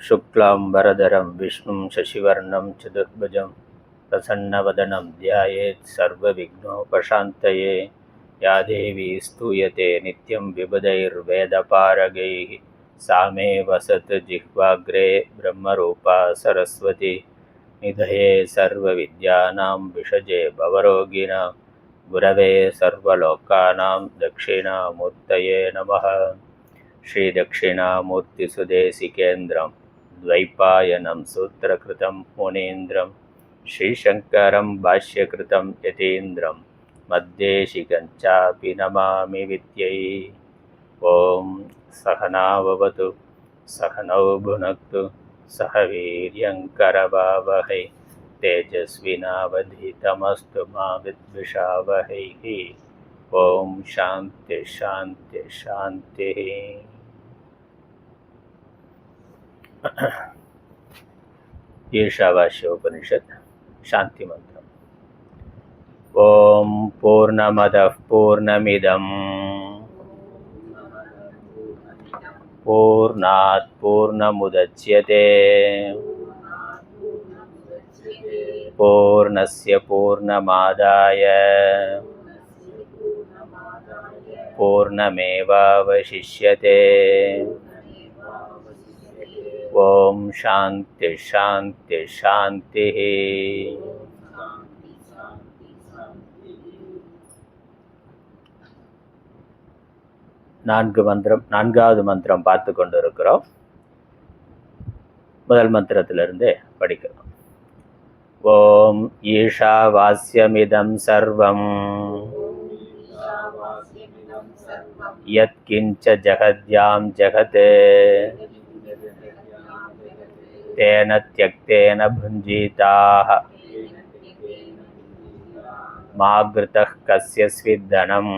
शुक्लांबरधरं विष्णुं शशिवर्णं चतुर्भुजं प्रसन्नवदनं ध्यायेत् सर्वविघ्नोपशान्तये। या देवी स्तूयते नित्यं विबुधैर्वेदपारगैः सा मे वसतु जिह्वाग्रे ब्रह्मरूपा सरस्वती। निधये सर्वविद्यानां विषजे भवरोगिणां गुरवे सर्वलोकानां दक्षिणामूर्तये नमः। श्रीदक्षिणामूर्तिसुदेशिकेन्द्रं द्वैपायनं सूत्रकृतं मुनीन्द्रं श्रीशङ्करं भाष्यकृतं यतीन्द्रं मद्देशिकं चापि नमामि विद्यै। ॐ सहनाववतु सहनौ भुनक्तु सह वीर्यङ्करवावहै तेजस्विनावधीतमस्तु मा विद्विषावहैः। ओम शांति शांति शांति। ईशावास्योपनिषद शांति मंत्र। ओम पूर्णमदः पूर्णमिदं पूर्णात् पूर्णमुदच्यते पूर्णस्य पूर्णमादाय पूर्णमेवावशिष्यते। ओम शांति शांति शांति। நான்காவது மந்திரம் பார்த்து கொண்டு இருக்கிறோம். முதல் மந்திரத்திலிருந்து படிக்கிறோம். ஓம் ஈஷாவாஸ்யமிதம் சர்வம் यत्किंच जगद्यां जगत् तेन त्यक्तेन भुञ्जीताः मा घृतः कस्य स्विद्धनम्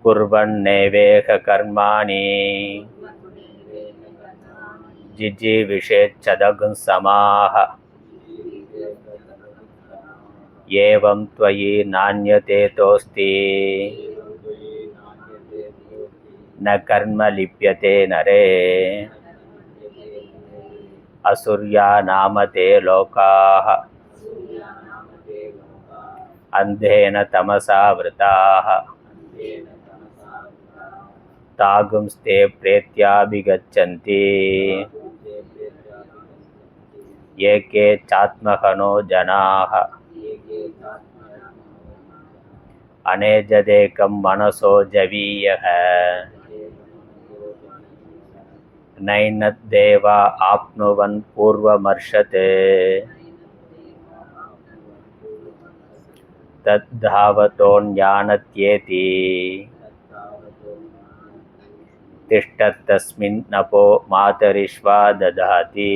कुर्वन्नेवेह कर्माणि जिजीविषेच्छदगुंसमाः एवं त्वयि नान्यतेतोऽस्ति न कर्म लिप्यते नरे असुर्या नाम ते लोकाः अन्धेन तमसा वृताः तागुंस्ते प्रेत्याभिगच्छन्ति ये के चात्महनो जनाः अनेजदेकं मनसो जवीयः नैनद्देवा आप्नुवन् पूर्वमर्षत् तद्धावतोऽन्यानत्येति तिष्ठत्तस्मिन्नपो मातरिश्वा दधाति।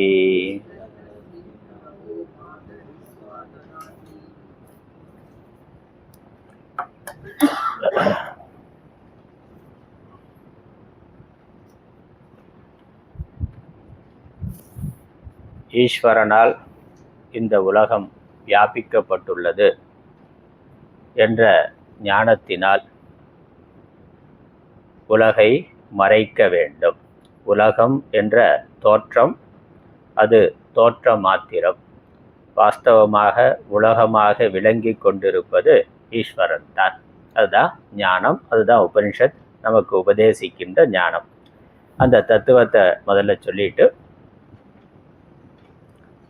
ஈஸ்வரனால் இந்த உலகம் வியாபிக்கப்பட்டுள்ளது என்ற ஞானத்தினால் உலகை மறைக்க வேண்டும். உலகம் என்ற தோற்றம் அது தோற்றம் மாத்திரம். வாஸ்தவமாக உலகமாக விளங்கி கொண்டிருப்பது ஈஸ்வரன் தான். அதுதான் ஞானம். அதுதான் உபனிஷத் நமக்கு உபதேசிக்கின்ற ஞானம். அந்த தத்துவத்தை முதல்ல சொல்லிட்டு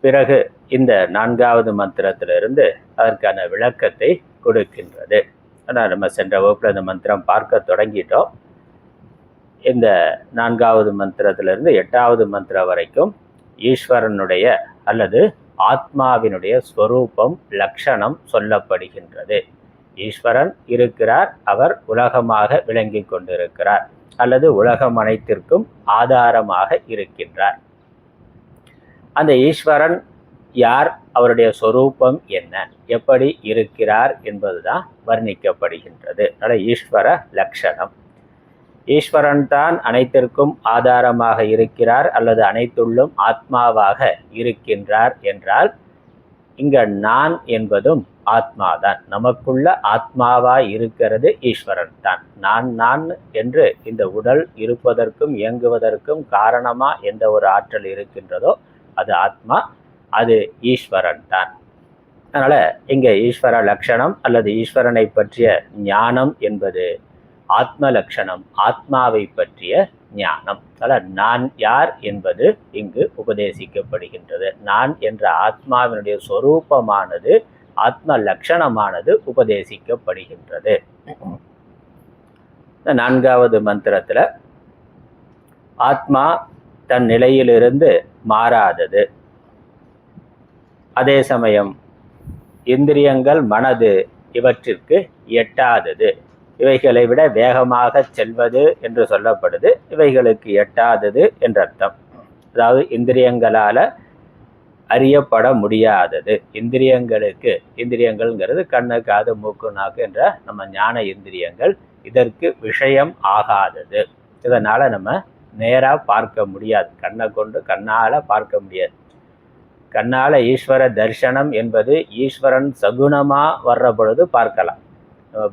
பிறகு இந்த நான்காவது மந்திரத்திலிருந்து அதற்கான விளக்கத்தை கொடுக்கின்றது. ஆனால் நம்ம சென்ற வகுப்பில் இந்த மந்திரம் பார்க்க தொடங்கிட்டோம். இந்த நான்காவது மந்திரத்திலிருந்து 8வது மந்திரம் வரைக்கும் ஈஸ்வரனுடைய அல்லது ஆத்மாவினுடைய ஸ்வரூபம் லட்சணம் சொல்லப்படுகின்றது. ஈஸ்வரன் இருக்கிறார், அவர் உலகமாக விளங்கி கொண்டிருக்கிறார் அல்லது உலகம் அனைத்திற்கும் ஆதாரமாக இருக்கின்றார். அந்த ஈஸ்வரன் யார், அவருடைய சொரூபம் என்ன, எப்படி இருக்கிறார் என்பதுதான் வர்ணிக்கப்படுகின்றது. அதனால் ஈஸ்வர லட்சணம். ஈஸ்வரன் தான் அனைத்திற்கும் ஆதாரமாக இருக்கிறார் அல்லது அனைத்துள்ளும் ஆத்மாவாக இருக்கின்றார் என்றால் இங்க நான் என்பதும் ஆத்மாதான். நமக்குள்ள ஆத்மாவா இருக்கிறது ஈஸ்வரன் தான். நான் என்று இந்த உடல் இருப்பதற்கும் இயங்குவதற்கும் காரணமா எந்த ஒரு ஆற்றல் இருக்கின்றதோ அது ஆத்மா, அது ஈஸ்வரன் தான். அதனால இங்க ஈஸ்வர லட்சணம் அல்லது ஈஸ்வரனை பற்றிய ஞானம் என்பது ஆத்ம லட்சணம், ஆத்மாவை பற்றிய ஞானம். அதனால் நான் யார் என்பது இங்கு உபதேசிக்கப்படுகின்றது. நான் என்ற ஆத்மாவினுடைய சொரூபமானது, ஆத்ம லட்சணமானது உபதேசிக்கப்படுகின்றது. இந்த 4வது மந்திரத்துல ஆத்மா தன் நிலையிலிருந்து மாறாதது, அதே சமயம் இந்திரியங்கள் மனது இவற்றிற்கு எட்டாதது, இவைகளை விட வேகமாக செல்வது என்று சொல்லப்படுது, இவைகளுக்கு எட்டாதது என்ற அர்த்தம். அதாவது இந்திரியங்களால அறியப்பட முடியாதது. இந்திரியங்கள்ங்கிறது கண்ணு, காது, மூக்கு, நாக்கு என்ற நம்ம ஞான இந்திரியங்கள், இதற்கு விஷயம் ஆகாதது. இதனால நம்ம நேரா பார்க்க முடியாது, கண்ணை கொண்டு கண்ணால பார்க்க முடியாது. கண்ணால ஈஸ்வர தரிசனம் என்பது ஈஸ்வரன் சகுனமா வர்ற பொழுது பார்க்கலாம்.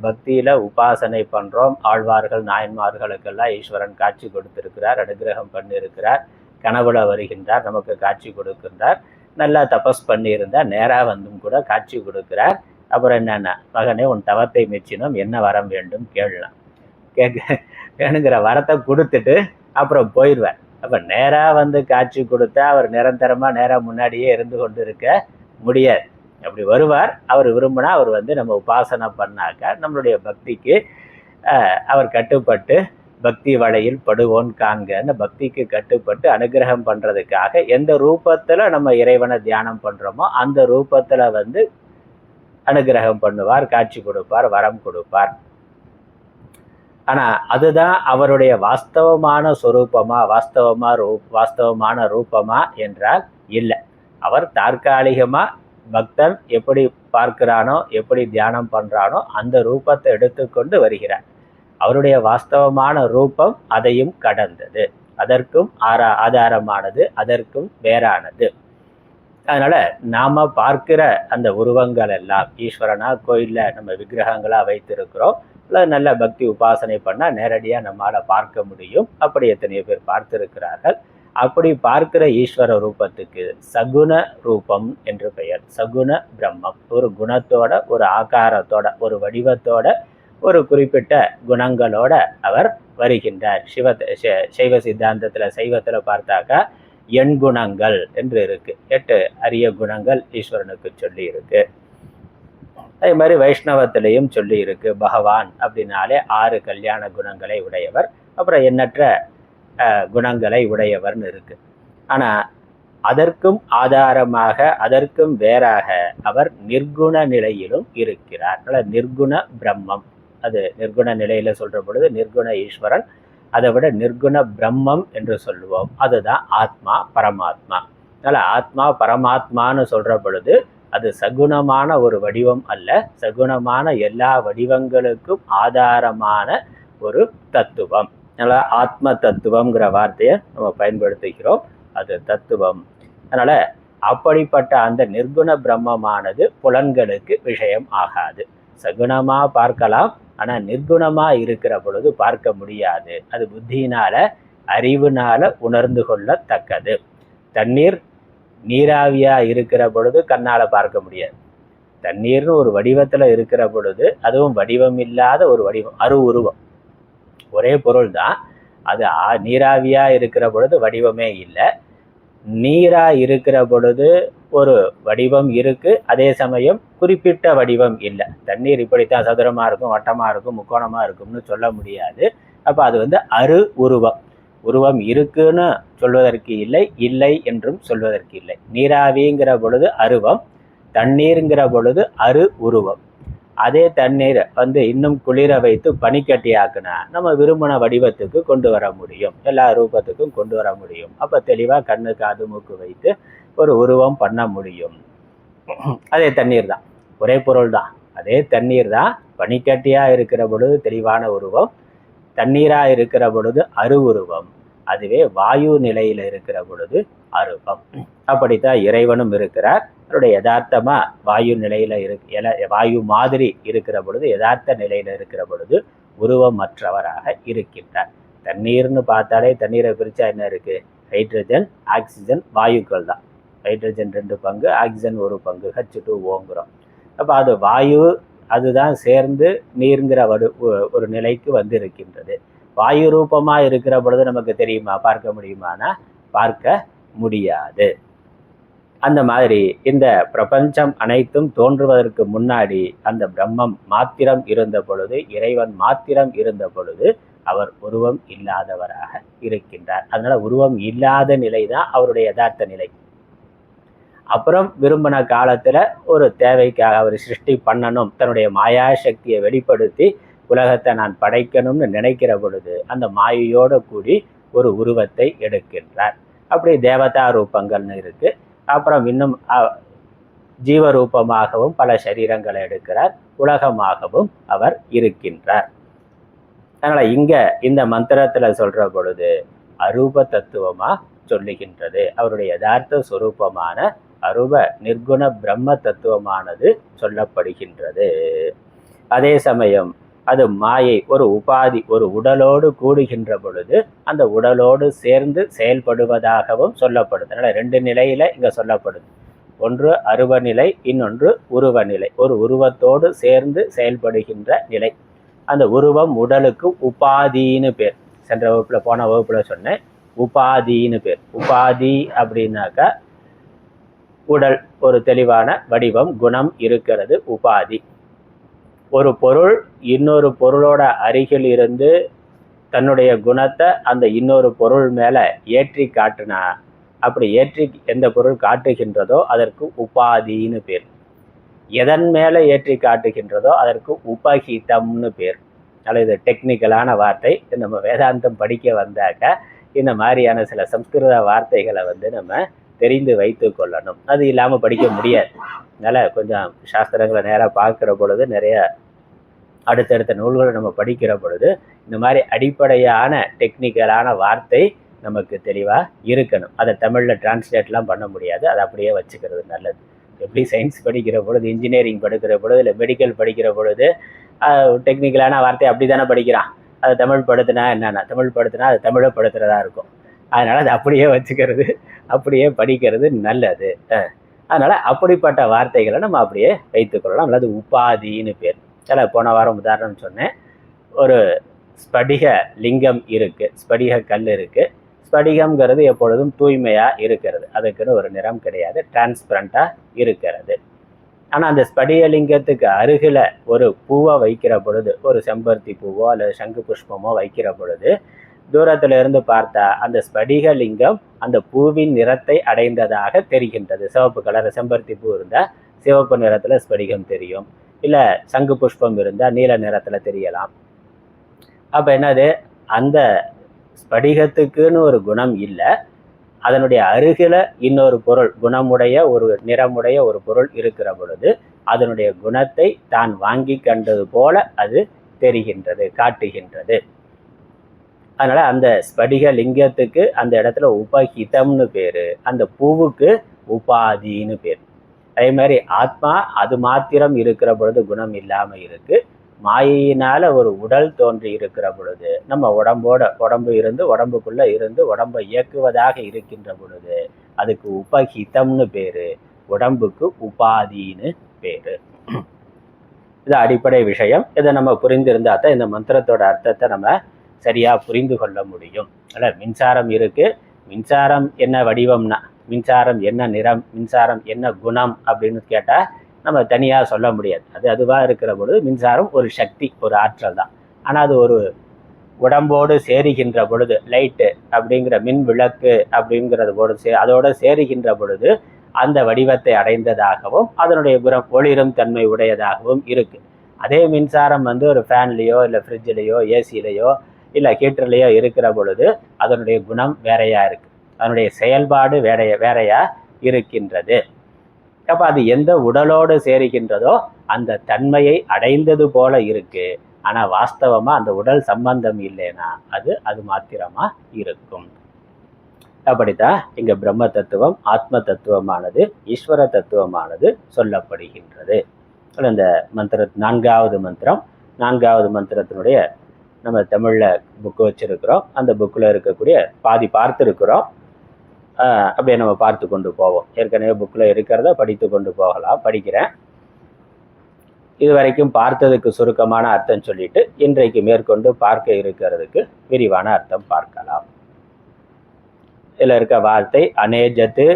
பக்தியில உபாசனை பண்றோம், ஆழ்வார்கள் நாயன்மார்களுக்கெல்லாம் ஈஸ்வரன் காட்சி கொடுத்திருக்கிறார், அனுகிரகம் பண்ணியிருக்கிறார், கனவுல வருகின்றார், நமக்கு காட்சி கொடுக்கின்றார். நல்லா தபஸ் பண்ணியிருந்தா நேரா வந்தும் கூட காட்சி கொடுக்கிறார். அப்புறம் என்னன்னா, மகனே உன் தவத்தை மெச்சினோம், என்ன வரம் வேண்டும் கேளலாம். வேணுங்கிற வரத்தை கொடுத்துட்டு அப்புறம் போயிடுவார். அப்ப நேரா வந்து காட்சி கொடுத்தா அவர் நிரந்தரமா நேரா முன்னாடியே இருந்து கொண்டு இருக்க முடியாது. அப்படி வருவார், அவர் விரும்பினா அவர் வந்து நம்ம உபாசனை பண்ணாக்க நம்மளுடைய பக்திக்கு அவர் கட்டுப்பட்டு பக்தி வலையில் படுவோன் காண்கன்னு பக்திக்கு கட்டுப்பட்டு அனுகிரகம் பண்றதுக்காக எந்த ரூபத்துல நம்ம இறைவனை தியானம் பண்றோமோ அந்த ரூபத்துல வந்து அனுகிரகம் பண்ணுவார், காட்சி கொடுப்பார், வரம் கொடுப்பார். ஆனா அதுதான் அவருடைய வாஸ்தவமான சொரூபமா, வாஸ்தவமான ரூபமா என்றால் இல்லை. அவர் தற்காலிகமா பக்தன் எப்படி பார்க்கிறானோ, எப்படி தியானம் பண்றானோ அந்த ரூபத்தை எடுத்துக்கொண்டு வருகிறார். அவருடைய வாஸ்தவமான ரூபம் அதையும் கடந்தது, அதற்கும் ஆதாரமானது, அதற்கும் வேறானது. அதனால நாம பார்க்கிற அந்த உருவங்கள் எல்லாம் ஈஸ்வரனா கோயில்ல நம்ம விக்கிரகங்களா வைத்திருக்கிறோம், நல்ல பக்தி உபாசனை பண்ணா நேரடியா நம்மால பார்க்க முடியும். அப்படி எத்தனையோ பேர் பார்த்திருக்கிறார்கள். அப்படி பார்க்கிற ஈஸ்வர ரூபத்துக்கு சகுண ரூபம் என்று பெயர். சகுண பிரம்மம், ஒரு குணத்தோட, ஒரு ஆகாரத்தோட, ஒரு வடிவத்தோட, ஒரு குறிப்பிட்ட குணங்களோட அவர் வருகின்றார். சைவ சித்தாந்தத்துல, சைவத்துல பார்த்தாக்கா எண்குணங்கள் என்று இருக்கு, 8 அரிய குணங்கள் ஈஸ்வரனுக்கு சொல்லி இருக்கு. அதே மாதிரி வைஷ்ணவத்திலையும் சொல்லி இருக்கு. பகவான் அப்படின்னாலே 6 கல்யாண குணங்களை உடையவர், அப்புறம் எண்ணற்ற குணங்களை உடையவர்னு இருக்கு. ஆனா அதற்கும் ஆதாரமாக, அதற்கும் வேறாக அவர் நிர்குண நிலையிலும் இருக்கிறார். நிர்குண பிரம்மம், அது நிர்குண நிலையில சொல்ற பொழுது நிர்குண ஈஸ்வரன், அதை விட நிர்குண பிரம்மம் என்று சொல்லுவோம். அதுதான் ஆத்மா, பரமாத்மா. அதனால ஆத்மா பரமாத்மான்னு சொல்ற பொழுது அது சகுணமான ஒரு வடிவம் அல்ல, சகுணமான எல்லா வடிவங்களுக்கும் ஆதாரமான ஒரு தத்துவம். அதனால ஆத்ம தத்துவம்ங்கிற வார்த்தையை நம்ம பயன்படுத்துகிறோம், அது தத்துவம். அதனால அப்படிப்பட்ட அந்த நிர்குண பிரம்மமானது புலன்களுக்கு விஷயம் ஆகாது. சகுணமா பார்க்கலாம், ஆனா நிர்குணமா இருக்கிற பொழுது பார்க்க முடியாது. அது புத்தியினால, அறிவுனால உணர்ந்து கொள்ளத்தக்கது. தண்ணீர் நீராவியா இருக்கிற பொழுது கண்ணால பார்க்க முடியாது. தண்ணீர்னு ஒரு வடிவத்துல இருக்கிற பொழுது, அதுவும் வடிவம் இல்லாத ஒரு வடிவம், உருவம், ஒரே பொருள் தான். அது நீராவியா இருக்கிற பொழுது வடிவமே இல்லை. நீரா இருக்கிற பொழுது ஒரு வடிவம் இருக்கு, அதே சமயம் குறிப்பிட்ட வடிவம் இல்லை. தண்ணீர் இப்படித்தான் சதுரமா இருக்கும், வட்டமா இருக்கும், முக்கோணமா இருக்கும்னு சொல்ல முடியாது. அப்ப அது வந்து உருவம். உருவம் இருக்குன்னு சொல்வதற்கு இல்லை, இல்லை என்றும் சொல்வதற்கு இல்லை. நீராவிங்கிற பொழுது அருவம், தண்ணீருங்கிற பொழுது உருவம். அதே தண்ணீரை வந்து இன்னும் குளிர வைத்து பனிக்கட்டியாக்குனா நம்ம விரும்பின வடிவத்துக்கு கொண்டு வர முடியும், எல்லா ரூபத்துக்கும் கொண்டு வர முடியும். அப்ப தெளிவா கண்ணு, காது, மூக்கு வைத்து ஒரு உருவம் பண்ண முடியும். அதே தண்ணீர் தான், ஒரே பொருள் தான். அதே தண்ணீர் தான் பனிக்கட்டியா இருக்கிற பொழுது தெளிவான உருவம், தண்ணீரா இருக்கிற பொழுது உருவம். அதுவே வாயு நிலையில இருக்கிற பொழுது அரூபம். அப்படித்தான் இறைவனும் இருக்கிறார். அவருடைய யதார்த்தமா வாயு நிலையில வாயு மாதிரி இருக்கிற பொழுது, யதார்த்த நிலையில இருக்கிற பொழுது உருவமற்றவராக இருக்கின்றார். தண்ணீர்னு பார்த்தாலே தண்ணீரை பிரிச்சா என்ன இருக்கு? ஹைட்ரஜன், ஆக்சிஜன், வாயுக்கள் தான். ஹைட்ரஜன் 2 பங்கு, ஆக்சிஜன் 1 பங்கு, H2Oங்கிறோம். அப்போ அது வாயு, அதுதான் சேர்ந்து நீர்ங்கிற ஒரு நிலைக்கு வந்து இருக்கின்றது. வாயு ரூபமா இருக்கிற பொழுது நமக்கு தெரியுமா, பார்க்க முடியுமானா பார்க்க முடியாது. அந்த மாதிரி இந்த பிரபஞ்சம் அனைத்தும் தோன்றுவதற்கு முன்னாடி அந்த பிரம்மம் மாத்திரம் இருந்த பொழுது, இறைவன் மாத்திரம் இருந்த பொழுது அவர் உருவம் இல்லாதவராக இருக்கின்றார். அதனால உருவம் இல்லாத நிலை தான் அவருடைய யதார்த்த நிலை. அப்புறம் விரும்பின காலத்துல ஒரு தேவைக்காக அவர் சிருஷ்டி பண்ணணும், தன்னுடைய மாயா சக்தியை வெளிப்படுத்தி உலகத்தை நான் படைக்கணும்னு நினைக்கிற பொழுது அந்த மாயையோட கூடி ஒரு உருவத்தை எடுக்கின்றார். அப்படி தேவதா ரூபங்கள்னு இருக்கு. அப்புறம் இன்னும் ஜீவரூபமாகவும் பல சரீரங்களை எடுக்கிறார், உலகமாகவும் அவர் இருக்கின்றார். அதனால இங்க இந்த மந்திரத்துல சொல்ற பொழுது அரூப தத்துவமா சொல்லுகின்றது. அவருடைய யதார்த்த சுரூபமான அரூப நிர்குண பிரம்ம தத்துவமானது சொல்லப்படுகின்றது. அதே சமயம் அது மாயை, ஒரு உபாதி, ஒரு உடலோடு கூடுகின்ற பொழுது அந்த உடலோடு சேர்ந்து செயல்படுவதாகவும் சொல்லப்படுது. அதனால 2 நிலையில இங்க சொல்லப்படுது. ஒன்று அருவ நிலை, இன்னொன்று உருவ நிலை. ஒரு உருவத்தோடு சேர்ந்து செயல்படுகின்ற நிலை. அந்த உருவம் உடலுக்கு உபாதின்னு பேர். சென்ற வகுப்புல, போன வகுப்புல சொன்னேன், உபாதின்னு பேர். உபாதி அப்படின்னாக்கா உடல், ஒரு தெளிவான வடிவம், குணம் இருக்கிறது உபாதி. ஒரு பொருள் இன்னொரு பொருளோட அருகில் இருந்து தன்னுடைய குணத்தை அந்த இன்னொரு பொருள் மேல ஏற்றி காட்டுனா, அப்படி ஏற்றி எந்த பொருள் காட்டுகின்றதோ அதற்கு உபாதின்னு பேர். எதன் மேல ஏற்றி காட்டுகின்றதோ அதற்கு உபஹிதம்னு பேர். அதனால இது டெக்னிக்கலான வார்த்தை. நம்ம வேதாந்தம் படிக்க வந்தாக்க இந்த மாதிரியான சில சம்ஸ்கிருத வார்த்தைகளை நம்ம தெரிந்து வைத்து கொள்ளணும். அது இல்லாமல் படிக்க முடியாது. அதனால கொஞ்சம் சாஸ்திரங்களை நேராக பார்க்குற பொழுது, நிறைய அடுத்தடுத்த நூல்களை நம்ம படிக்கிற பொழுது இந்த மாதிரி அடிப்படையான டெக்னிக்கலான வார்த்தை நமக்கு தெளிவாக இருக்கணும். அதை தமிழில் டிரான்ஸ்லேட்லாம் பண்ண முடியாது, அதை அப்படியே வச்சுக்கிறது நல்லது. எப்படி சயின்ஸ் படிக்கிற பொழுது, இன்ஜினியரிங் படிக்கிற பொழுது, இல்லை மெடிக்கல் படிக்கிற பொழுது டெக்னிக்கலான வார்த்தை அப்படி தானே படிக்கிறான். அதை தமிழ் படுத்தினா என்னென்னா, தமிழ் படுத்தினா அது தமிழை படுத்துறதா இருக்கும். அதனால் அதை அப்படியே வச்சுக்கிறது, அப்படியே படிக்கிறது நல்லது. அதனால் அப்படிப்பட்ட வார்த்தைகளை நம்ம அப்படியே வைத்துக்கொள்ளலாம். அல்லது உபாதின்னு பேர். சில போன வாரம் உதாரணம் சொன்னேன். ஒரு ஸ்படிக லிங்கம் இருக்குது, ஸ்படிக கல் இருக்குது. ஸ்படிகம்ங்கிறது எப்பொழுதும் தூய்மையாக இருக்கிறது, அதுக்குன்னு ஒரு நிறம் கிடையாது, டிரான்ஸ்பரண்ட்டாக இருக்கிறது. ஆனால் அந்த ஸ்படிகலிங்கத்துக்கு அருகில் ஒரு பூவை வைக்கிற பொழுது, ஒரு செம்பருத்தி பூவோ அல்லது சங்கு புஷ்பமோ வைக்கிற பொழுது தூரத்துல இருந்து பார்த்தா அந்த ஸ்படிகலிங்கம் அந்த பூவின் நிறத்தை அடைந்ததாக தெரிகின்றது. சிவப்பு கலர் செம்பருத்தி பூ இருந்தால் சிவப்பு நிறத்தில் ஸ்படிகம் தெரியும், இல்லை சங்கு புஷ்பம் இருந்தால் நீல நிறத்தில் தெரியலாம். அப்போ என்னது, அந்த ஸ்படிகத்துக்குன்னு ஒரு குணம் இல்லை, அதனுடைய அருகில் இன்னொரு பொருள், குணமுடைய ஒரு நிறமுடைய ஒரு பொருள் இருக்கிற பொழுது அதனுடைய குணத்தை தான் வாங்கி கண்டது போல அது தெரிகின்றது, காட்டுகின்றது. அதனால அந்த ஸ்படிக லிங்கத்துக்கு அந்த இடத்துல உபஹிதம்னு பேரு, அந்த பூவுக்கு உபாதின்னு பேர். அதே மாதிரி ஆத்மா அது மாத்திரம் இருக்கிற பொழுது குணம் இல்லாம இருக்கு. மாயையினால ஒரு உடல் தோன்றி இருக்கிற பொழுது, நம்ம உடம்பு இருந்து உடம்புக்குள்ள இருந்து உடம்பை இயக்குவதாக இருக்கின்ற பொழுது அதுக்கு உபஹிதம்னு பேரு, உடம்புக்கு உபாதின்னு பேரு. இது அடிப்படை விஷயம். இதை நம்ம புரிந்திருந்தா தான் இந்த மந்திரத்தோட அர்த்தத்தை நம்ம சரியா புரிந்து கொள்ள முடியும். அல்ல, மின்சாரம் இருக்கு, மின்சாரம் என்ன வடிவம்னா, மின்சாரம் என்ன நிறம், மின்சாரம் என்ன குணம் அப்படின்னு கேட்டா நம்ம தனியா சொல்ல முடியாது. அது அதுவா இருக்கிற பொழுது மின்சாரம் ஒரு சக்தி, ஒரு ஆற்றல் தான். ஆனா அது ஒரு உடம்போடு சேருகின்ற பொழுது, லைட்டு அப்படிங்கிற மின் விளக்கு அப்படிங்கிறது போது அதோட சேருகின்ற பொழுது அந்த வடிவத்தை அடைந்ததாகவும் அதனுடைய குணம் ஒளிரும் தன்மை உடையதாகவும் இருக்கு. அதே மின்சாரம் ஒரு ஃபேன்லேயோ இல்லை ஃப்ரிட்ஜ்லேயோ ஏசிலேயோ இல்லை ஹீட்டர்லேயோ இருக்கிற பொழுது அதனுடைய குணம் வேறையா இருக்கு, அதனுடைய செயல்பாடு வேறையா இருக்கின்றது. அப்போ அது எந்த உடலோடு சேருகின்றதோ அந்த தன்மையை அடைந்தது போல இருக்கு. ஆனால் வாஸ்தவமாக அந்த உடல் சம்பந்தம் இல்லைன்னா அது மாத்திரமா இருக்கும். அப்படித்தான் இங்க பிரம்ம தத்துவம், ஆத்ம தத்துவமானது, ஈஸ்வர தத்துவமானது சொல்லப்படுகின்றது. இந்த நான்காவது மந்திரத்தினுடைய நம்ம தமிழ்ல புக்கு வச்சிருக்கிறோம். அந்த புக்கில் இருக்கக்கூடிய பாதி பார்த்துருக்கிறோம். அப்படியே நம்ம பார்த்து கொண்டு போவோம். ஏற்கனவே புக்கில் இருக்கிறத படித்து கொண்டு போகலாம். படிக்கிறேன். இது வரைக்கும் பார்த்ததுக்கு சுருக்கமான அர்த்தம் சொல்லிட்டு இன்றைக்கு மேற்கொண்டு பார்க்க இருக்கிறதுக்கு விரிவான அர்த்தம் பார்க்கலாம். இதில் இருக்க வார்த்தை அநேஜத்து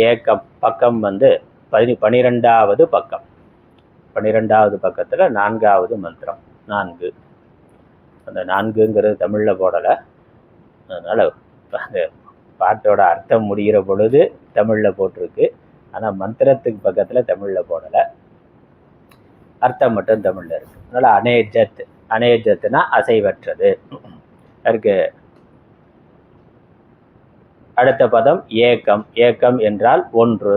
ஏக்கம். பக்கம் 12வது பக்கம். 12வது பக்கத்தில் 4வது மந்திரம். 4. அந்த 4ங்கிறது தமிழில் போடலை. அதனால் அந்த பாட்டோட அர்த்தம் முடிகிற பொழுது தமிழில் போட்டிருக்கு. ஆனால் மந்திரத்துக்கு பக்கத்தில் தமிழில் போடலை. அர்த்தம் மட்டும் தமிழில் இருக்குது. அதனால் அநேஜத். அநேஜத்துனா அசைவற்றது. அதுக்கு அடுத்த பதம் ஏக்கம். ஏக்கம் என்றால் ஒன்று.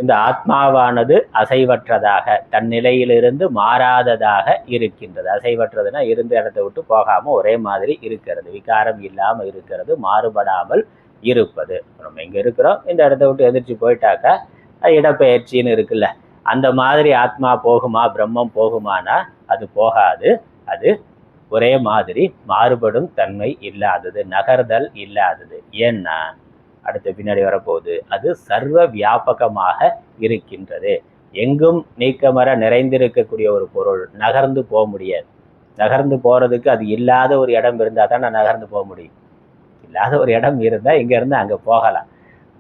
இந்த ஆத்மாவானது அசைவற்றதாக, தன் நிலையிலிருந்து மாறாததாக இருக்கின்றது. அசைவற்றதுன்னா இருந்த இடத்தை விட்டு போகாமல் ஒரே மாதிரி இருக்கிறது, விகாரம் இல்லாமல் இருக்கிறது, மாறுபடாமல் இருப்பது. நம்ம இங்கே இருக்கிறோம், இந்த இடத்த விட்டு எதிர்த்து போயிட்டாக்கா இடப்பெயர்ச்சின்னு இருக்குல்ல, அந்த மாதிரி ஆத்மா போகுமா, பிரம்மம் போகுமானா அது போகாது. அது ஒரே மாதிரி மாறுபடும் தன்மை இல்லாதது, நகர்தல் இல்லாதது. ஏன்னா அடுத்த பின்னாடி வரப்போகுது, அது சர்வ வியாபகமாக இருக்கின்றது. எங்கும் நீக்கமர நிறைந்திருக்கக்கூடிய ஒரு பொருள் நகர்ந்து போக முடியாது. நகர்ந்து போகிறதுக்கு அது இல்லாத ஒரு இடம் இருந்தால் தான் நான் நகர்ந்து போக முடியும். இல்லாத ஒரு இடம் இருந்தால் இங்கேருந்து அங்கே போகலாம்.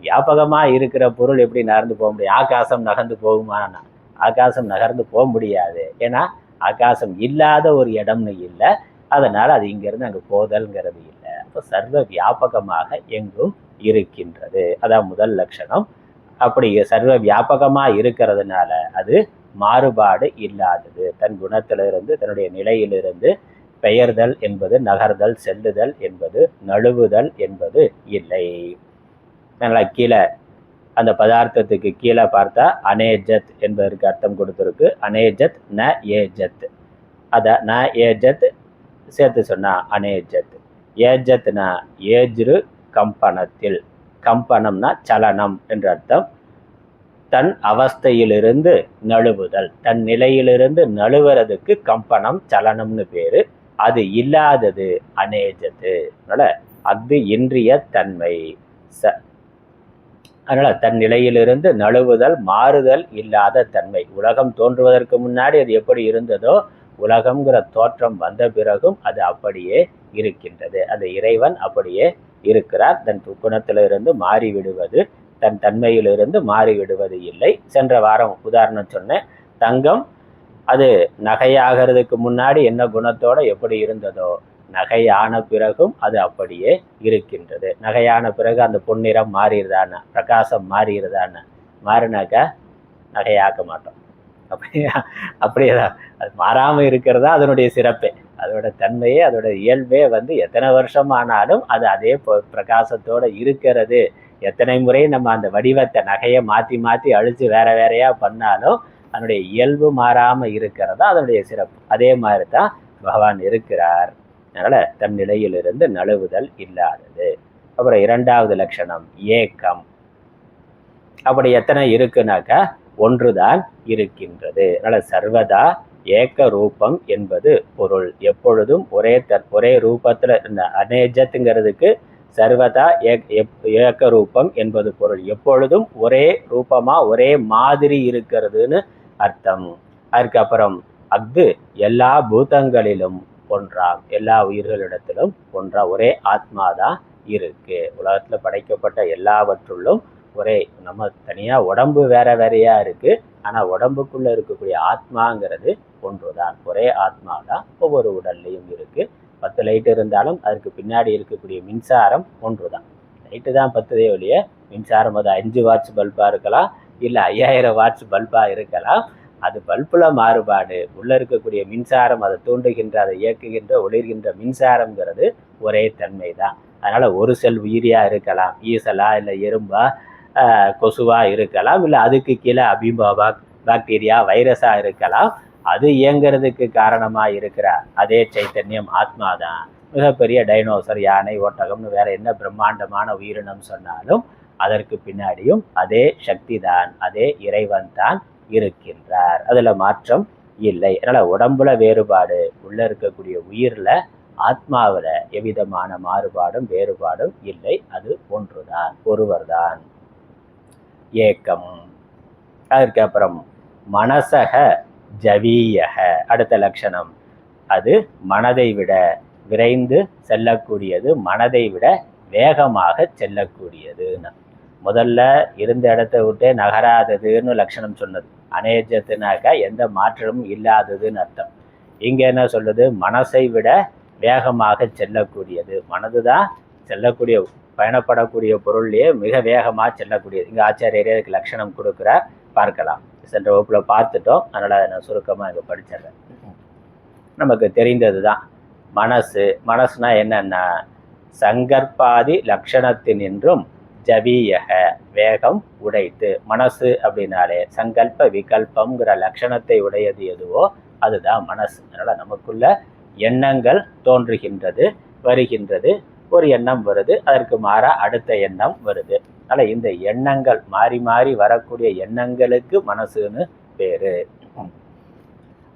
வியாபகமாக இருக்கிற பொருள் எப்படி நகர்ந்து போக முடியும்? ஆகாசம் நகர்ந்து போகுமானா? ஆகாசம் நகர்ந்து போக முடியாது. ஏன்னா ஆகாசம் இல்லாத ஒரு இடம்னு இல்லை. அதனால் அது இங்கேருந்து அங்கே போதல்ங்கிறது இல்லை. அப்போ சர்வ வியாபகமாக எங்கும் இருக்கின்றது. அதான் முதல் லட்சணம். அப்படி சர்வ வியாபகமாக இருக்கிறதுனால அது மாறுபாடு இல்லாதது. தன் குணத்திலிருந்து, தன்னுடைய நிலையிலிருந்து பெயர்தல் என்பது, நகர்தல், செல்லுதல் என்பது, நழுவுதல் என்பது இல்லை. அதனால் கீழே அந்த பதார்த்தத்துக்கு கீழே பார்த்தா அனேஜத் என்பதற்கு அர்த்தம் கொடுத்துருக்கு. அனேஜத் ந ஏஜத். அத ந ஏஜத் சேர்த்து சொன்னா அனேஜத். ஏஜத்னா ஏஜ்ரு கம்பனத்தில். கம்பனம்னா சலனம் என்று அர்த்தம். தன் அவஸ்தையிலிருந்து நழுவுதல், தன் நிலையிலிருந்து நழுவுறதுக்கு கம்பனம், சலனம்னு பேரு. அது இல்லாதது அநேஜது. அதனால அது இன்றிய தன்மை. அதனால தன் நிலையிலிருந்து நழுவுதல், மாறுதல் இல்லாத தன்மை. உலகம் தோன்றுவதற்கு முன்னாடி அது எப்படி இருந்ததோ, உலகம்ங்கிற தோற்றம் வந்த பிறகும் அது அப்படியே இருக்கின்றது. அது இறைவன் அப்படியே இருக்கிறார். தன் குணத்திலிருந்து மாறிவிடுவது, தன் தன்மையிலிருந்து மாறிவிடுவது இல்லை. சென்ற வாரம் உதாரணம் சொன்னேன். தங்கம் அது நகையாகிறதுக்கு முன்னாடி என்ன குணத்தோட எப்படி இருந்ததோ, நகையான பிறகும் அது அப்படியே இருக்கின்றது. நகையான பிறகு அந்த பொன்னிறம் மாறிடுதான, பிரகாசம் மாறிடுதான? மாறினாக்கா நகையாக்க மாட்டோம். அப்படியேதான் அது மாறாமல் இருக்கிறதா அதனுடைய சிறப்பே. அதோட தன்மையே, அதோட இயல்பே எத்தனை வருஷம் ஆனாலும் அது அதே பிரகாசத்தோட இருக்கிறது. எத்தனை முறை நம்ம அந்த வடிவத்தை, நகையை மாற்றி மாற்றி அழித்து வேற வேறையா பண்ணாலும் அதனுடைய இயல்பு மாறாமல் இருக்கிறதா அதனுடைய சிறப்பு. அதே மாதிரி தான் பகவான் இருக்கிறார். அதனால தன் நிலையிலிருந்து நழுவுதல் இல்லாதது. அப்புறம் 2வது லட்சணம் ஏக்கம். அப்படி எத்தனை இருக்குனாக்கா ஒன்றுதான் இருக்கின்றது. அதனால சர்வதா ஏக்க ரூபம் என்பது பொருள். எப்பொழுதும் ஒரே ரூபத்துல இந்த அநேஜத்துங்கிறதுக்கு சர்வதா ஏக்க ரூபம் என்பது பொருள். எப்பொழுதும் ஒரே ரூபமா ஒரே மாதிரி இருக்கிறதுன்னு அர்த்தம். அதுக்கப்புறம் அது எல்லா பூதங்களிலும் ஒன்றாம், எல்லா உயிர்களிடத்திலும் ஒன்றா ஒரே ஆத்மாதான் இருக்கு. உலகத்துல படைக்கப்பட்ட எல்லாவற்றுள்ளும் ஒரே, நம்ம தனியா உடம்பு வேற வேறையா இருக்கு, ஆனா உடம்புக்குள்ள இருக்கக்கூடிய ஆத்மாங்கிறது ஒன்றுதான். ஒரே ஆத்மா தான் ஒவ்வொரு உடல்லையும் இருக்கு. 10 லைட் இருந்தாலும் அதுக்கு பின்னாடி இருக்கக்கூடிய மின்சாரம் ஒன்றுதான். லைட்டு தான் 10 ஒழிய மின்சாரம் அது 5 வாட்ஸ் பல்பா இருக்கலாம், இல்லை 5000 வாட்ஸ் பல்பா இருக்கலாம். அது பல்புல மாறுபாடு. உள்ள இருக்கக்கூடிய மின்சாரம், அதை தூண்டுகின்ற, அதை இயக்குகின்ற, ஒளிர்கின்ற மின்சாரம்ங்கிறது ஒரே தன்மை தான். அதனால ஒரு செல் உயிரியா இருக்கலாம், ஈசலா இல்லை எறும்பா கொசுவா இருக்கலாம், இல்லை அதுக்கு கீழே அபீபாவா பாக்டீரியா வைரஸா இருக்கலாம். அது இயங்கிறதுக்கு காரணமா இருக்கிற அதே சைத்தன்யம் ஆத்மாதான். மிகப்பெரிய டைனோசர், யானை, ஒட்டகம்னு வேற என்ன பிரம்மாண்டமான உயிரினம் சொன்னாலும் அதற்கு பின்னாடியும் அதே சக்தி தான், அதே இறைவன் தான் இருக்கின்றார். அதுல மாற்றம் இல்லை. அதனால உடம்புல வேறுபாடு, உள்ள இருக்கக்கூடிய உயிர்ல ஆத்மாவில எவ்விதமான மாறுபாடும் வேறுபாடும் இல்லை. அது ஒன்றுதான், ஒருவர்தான், ஏக்கம். அதுக்கப்புறம் மனசக ஜவீயக, அடுத்த லட்சணம். அது மனதை விட விரைந்து செல்லக்கூடியது, மனதை விட வேகமாக செல்லக்கூடியதுன்னு. முதல்ல இருந்த இடத்தை விட்டே நகராததுன்னு லட்சணம் சொன்னது. அநேஜத்துனாக்கா எந்த மாற்றமும் இல்லாததுன்னு அர்த்தம். இங்க என்ன சொல்லுது? மனசை விட வேகமாக செல்லக்கூடியது. மனதுதான் செல்லக்கூடிய, பயணப்படக்கூடிய பொருள்லயே மிக வேகமாக செல்லக்கூடியது. இங்க ஆச்சாரியரே அதுக்கு லட்சணம் கொடுக்குறார், பார்க்கலாம். சென்ற வகுப்புல பார்த்துட்டோம், அதனால நான் சுருக்கமா இங்க படிச்சிடுறேன். நமக்கு தெரிந்தது தான் மனசு. மனசுனா என்னன்னா, சங்கற்பாதி லட்சணத்தினின்றும் ஜவீயக, வேகம் உடைத்து. மனசு அப்படின்னாலே சங்கல்ப விகல்பம்ங்கிற லட்சணத்தை உடையது எதுவோ அதுதான் மனசு. அதனால நமக்குள்ள எண்ணங்கள் தோன்றுகின்றது, வருகின்றது. ஒரு எண்ணம் வருது, அதற்கு மாறா அடுத்த எண்ணம் வருது. அதனால இந்த எண்ணங்கள் மாறி மாறி வரக்கூடிய எண்ணங்களுக்கு மனசுன்னு பேரு.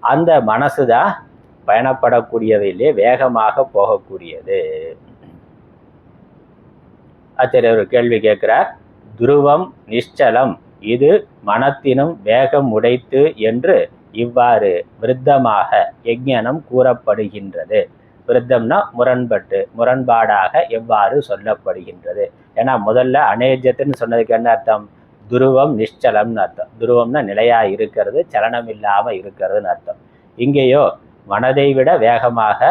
அந்த மனசுதான் பயணப்படக்கூடியவையிலே வேகமாக போகக்கூடியது. ஆச்சாரியர் ஒரு கேள்வி கேட்கிறார். துருவம் நிശ്ചலம், இது மனத்தினும் வேகம் உடைத்து என்று இவ்வாறு விருத்தமாக யஜ்ஞனம் கூறப்படுகின்றது. விருத்தம்னா முரண்பட்டு, முரண்பாடாக எவ்வாறு சொல்லப்படுகின்றது? ஏன்னா முதல்ல அநேஜத்துன்னு சொன்னதுக்கு என்ன அர்த்தம்? துருவம் நிശ്ചலம்னு அர்த்தம். துருவம்னா நிலையா இருக்கிறது, சலனம் இல்லாம இருக்கிறதுன்னு அர்த்தம். இங்கேயோ மனதை விட வேகமாக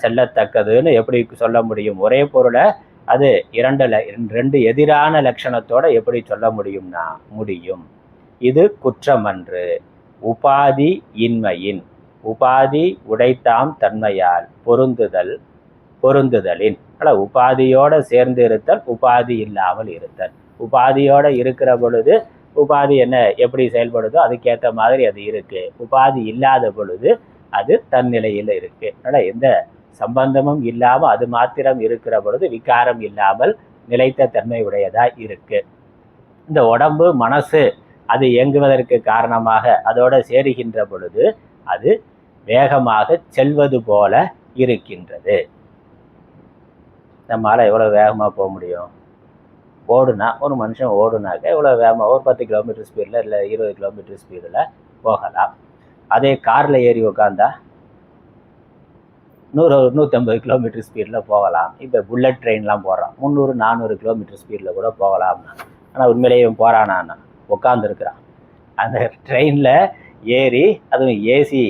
செல்லத்தக்கதுன்னு எப்படி சொல்ல முடியும்? ஒரே பொருளை அது ரெண்டு எதிரான லட்சணத்தோட எப்படி சொல்ல முடியும்னா முடியும். இது குற்றமன்று. உபாதி இன்மையின், உபாதி உடைத்தாம் தன்மையால் பொருந்துதலின். உபாதியோட சேர்ந்து இருத்தல், உபாதி இல்லாமல் இருத்தல். உபாதியோட இருக்கிற பொழுது உபாதி என்ன எப்படி செயல்படுதோ அதுக்கேற்ற மாதிரி அது இருக்கு. உபாதி இல்லாத பொழுது அது தன்னிலையில் இருக்கு. அதனால எந்த சம்பந்தமும் இல்லாம அது மாத்திரம் இருக்கிற பொழுது விகாரம் இல்லாமல் நிலைத்த தன்மை உடையதா இருக்கு. இந்த உடம்பு மனசு அது இயங்குவதற்கு காரணமாக அதோட சேருகின்ற பொழுது அது வேகமாக செல்வது போல இருக்கின்றது. நம்மளால எவ்வளவு வேகமா போக முடியும்? ஓடுனா, ஒரு மனுஷன் ஓடுனாக்க எவ்வளவு வேகமா, ஒரு 10 கிலோமீட்டர் ஸ்பீட்ல இல்லை 20 கிலோமீட்டர் ஸ்பீடில் போகலாம். அதே கார்ல ஏறி உக்காந்தா 100-150 கிலோமீட்டர் ஸ்பீடில் போகலாம். இப்போ புல்லட் ட்ரெயின்லாம் போடுறான், 300-400 கிலோமீட்டர் ஸ்பீடில் கூட போகலாம்னா. ஆனால் உண்மையிலேயே போகிறானா? உட்காந்துருக்குறான். அந்த ட்ரெயினில் ஏறி, அதுவும் ஏசி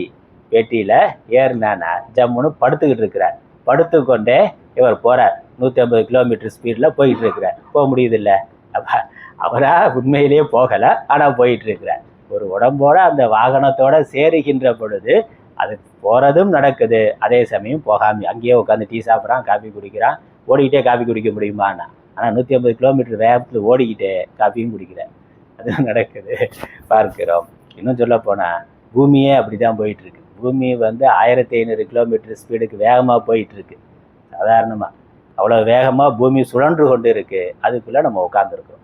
பெட்டியில் ஏறினானா ஜம்முன்னு படுத்துக்கிட்டு இருக்கிறார். படுத்துக்கொண்டே இவர் போகிறார், 150 கிலோமீட்டர் ஸ்பீடில் போயிட்டு இருக்கிறார். போக முடியுது இல்லை? அப்போ அவரா உண்மையிலேயே போகலை, ஆனால் போயிட்டு இருக்கிறார். ஒரு உடம்போட அந்த வாகனத்தோட சேருகின்ற பொழுது அது போகிறதும் நடக்குது, அதே சமயம் போகாம அங்கேயே உட்காந்து டீ சாப்பிட்றான், காஃபி குடிக்கிறான். ஓடிக்கிட்டே காஃபி குடிக்க முடியுமாண்ணா? ஆனால் 150 கிலோமீட்டர் வேகத்தில் ஓடிக்கிட்டே காஃபியும் குடிக்கிறேன். அதுவும் நடக்குது, பார்க்கிறோம். இன்னும் சொல்ல போனால் பூமியே அப்படி தான் போயிட்டுருக்கு. பூமி 1500 கிலோமீட்டர் ஸ்பீடுக்கு வேகமாக போயிட்டுருக்கு. சாதாரணமாக அவ்வளோ வேகமாக பூமி சுழன்று கொண்டு இருக்குது. அதுக்குள்ளே நம்ம உட்காந்துருக்கோம்.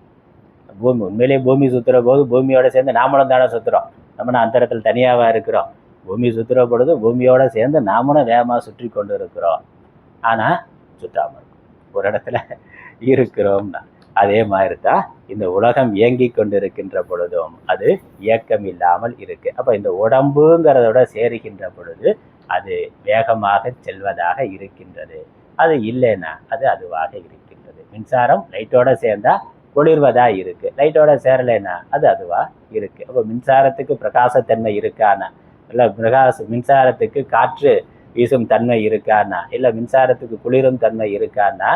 பூமி உண்மையிலேயே பூமி சுற்றுற போது பூமியோட சேர்ந்து நாமளும் தானே சுற்றுறோம். நம்ம அந்தரத்தில் தனியாகவா இருக்கிறோம்? பூமி சுற்றுற பொழுது பூமியோட சேர்ந்து நாமளும் வேகமாக சுற்றி கொண்டு இருக்கிறோம். ஆனால் சுற்றாமல் இருக்கும், ஒரு இடத்துல இருக்கிறோம்னா. அதே மாதிரி தான் இந்த உலகம் இயங்கி கொண்டு இருக்கின்ற பொழுதும் அது இயக்கம் இல்லாமல் இருக்கு. அப்போ இந்த உடம்புங்கிறதோட சேருகின்ற பொழுது அது வேகமாக செல்வதாக இருக்கின்றது. அது இல்லைன்னா அது அதுவாக இருக்கின்றது. மின்சாரம் லைட்டோட சேர்ந்தா குளிர்வதா இருக்கு, லைட்டோட சேரலைன்னா அது அதுவா இருக்கு. அப்போ மின்சாரத்துக்கு பிரகாசத்தன்மை இருக்கானா? இல்லை மின்சாரத்துக்கு காற்று வீசும் தன்மை இருக்கானா? இல்லை மின்சாரத்துக்கு குளிரும் தன்மை இருக்கானா?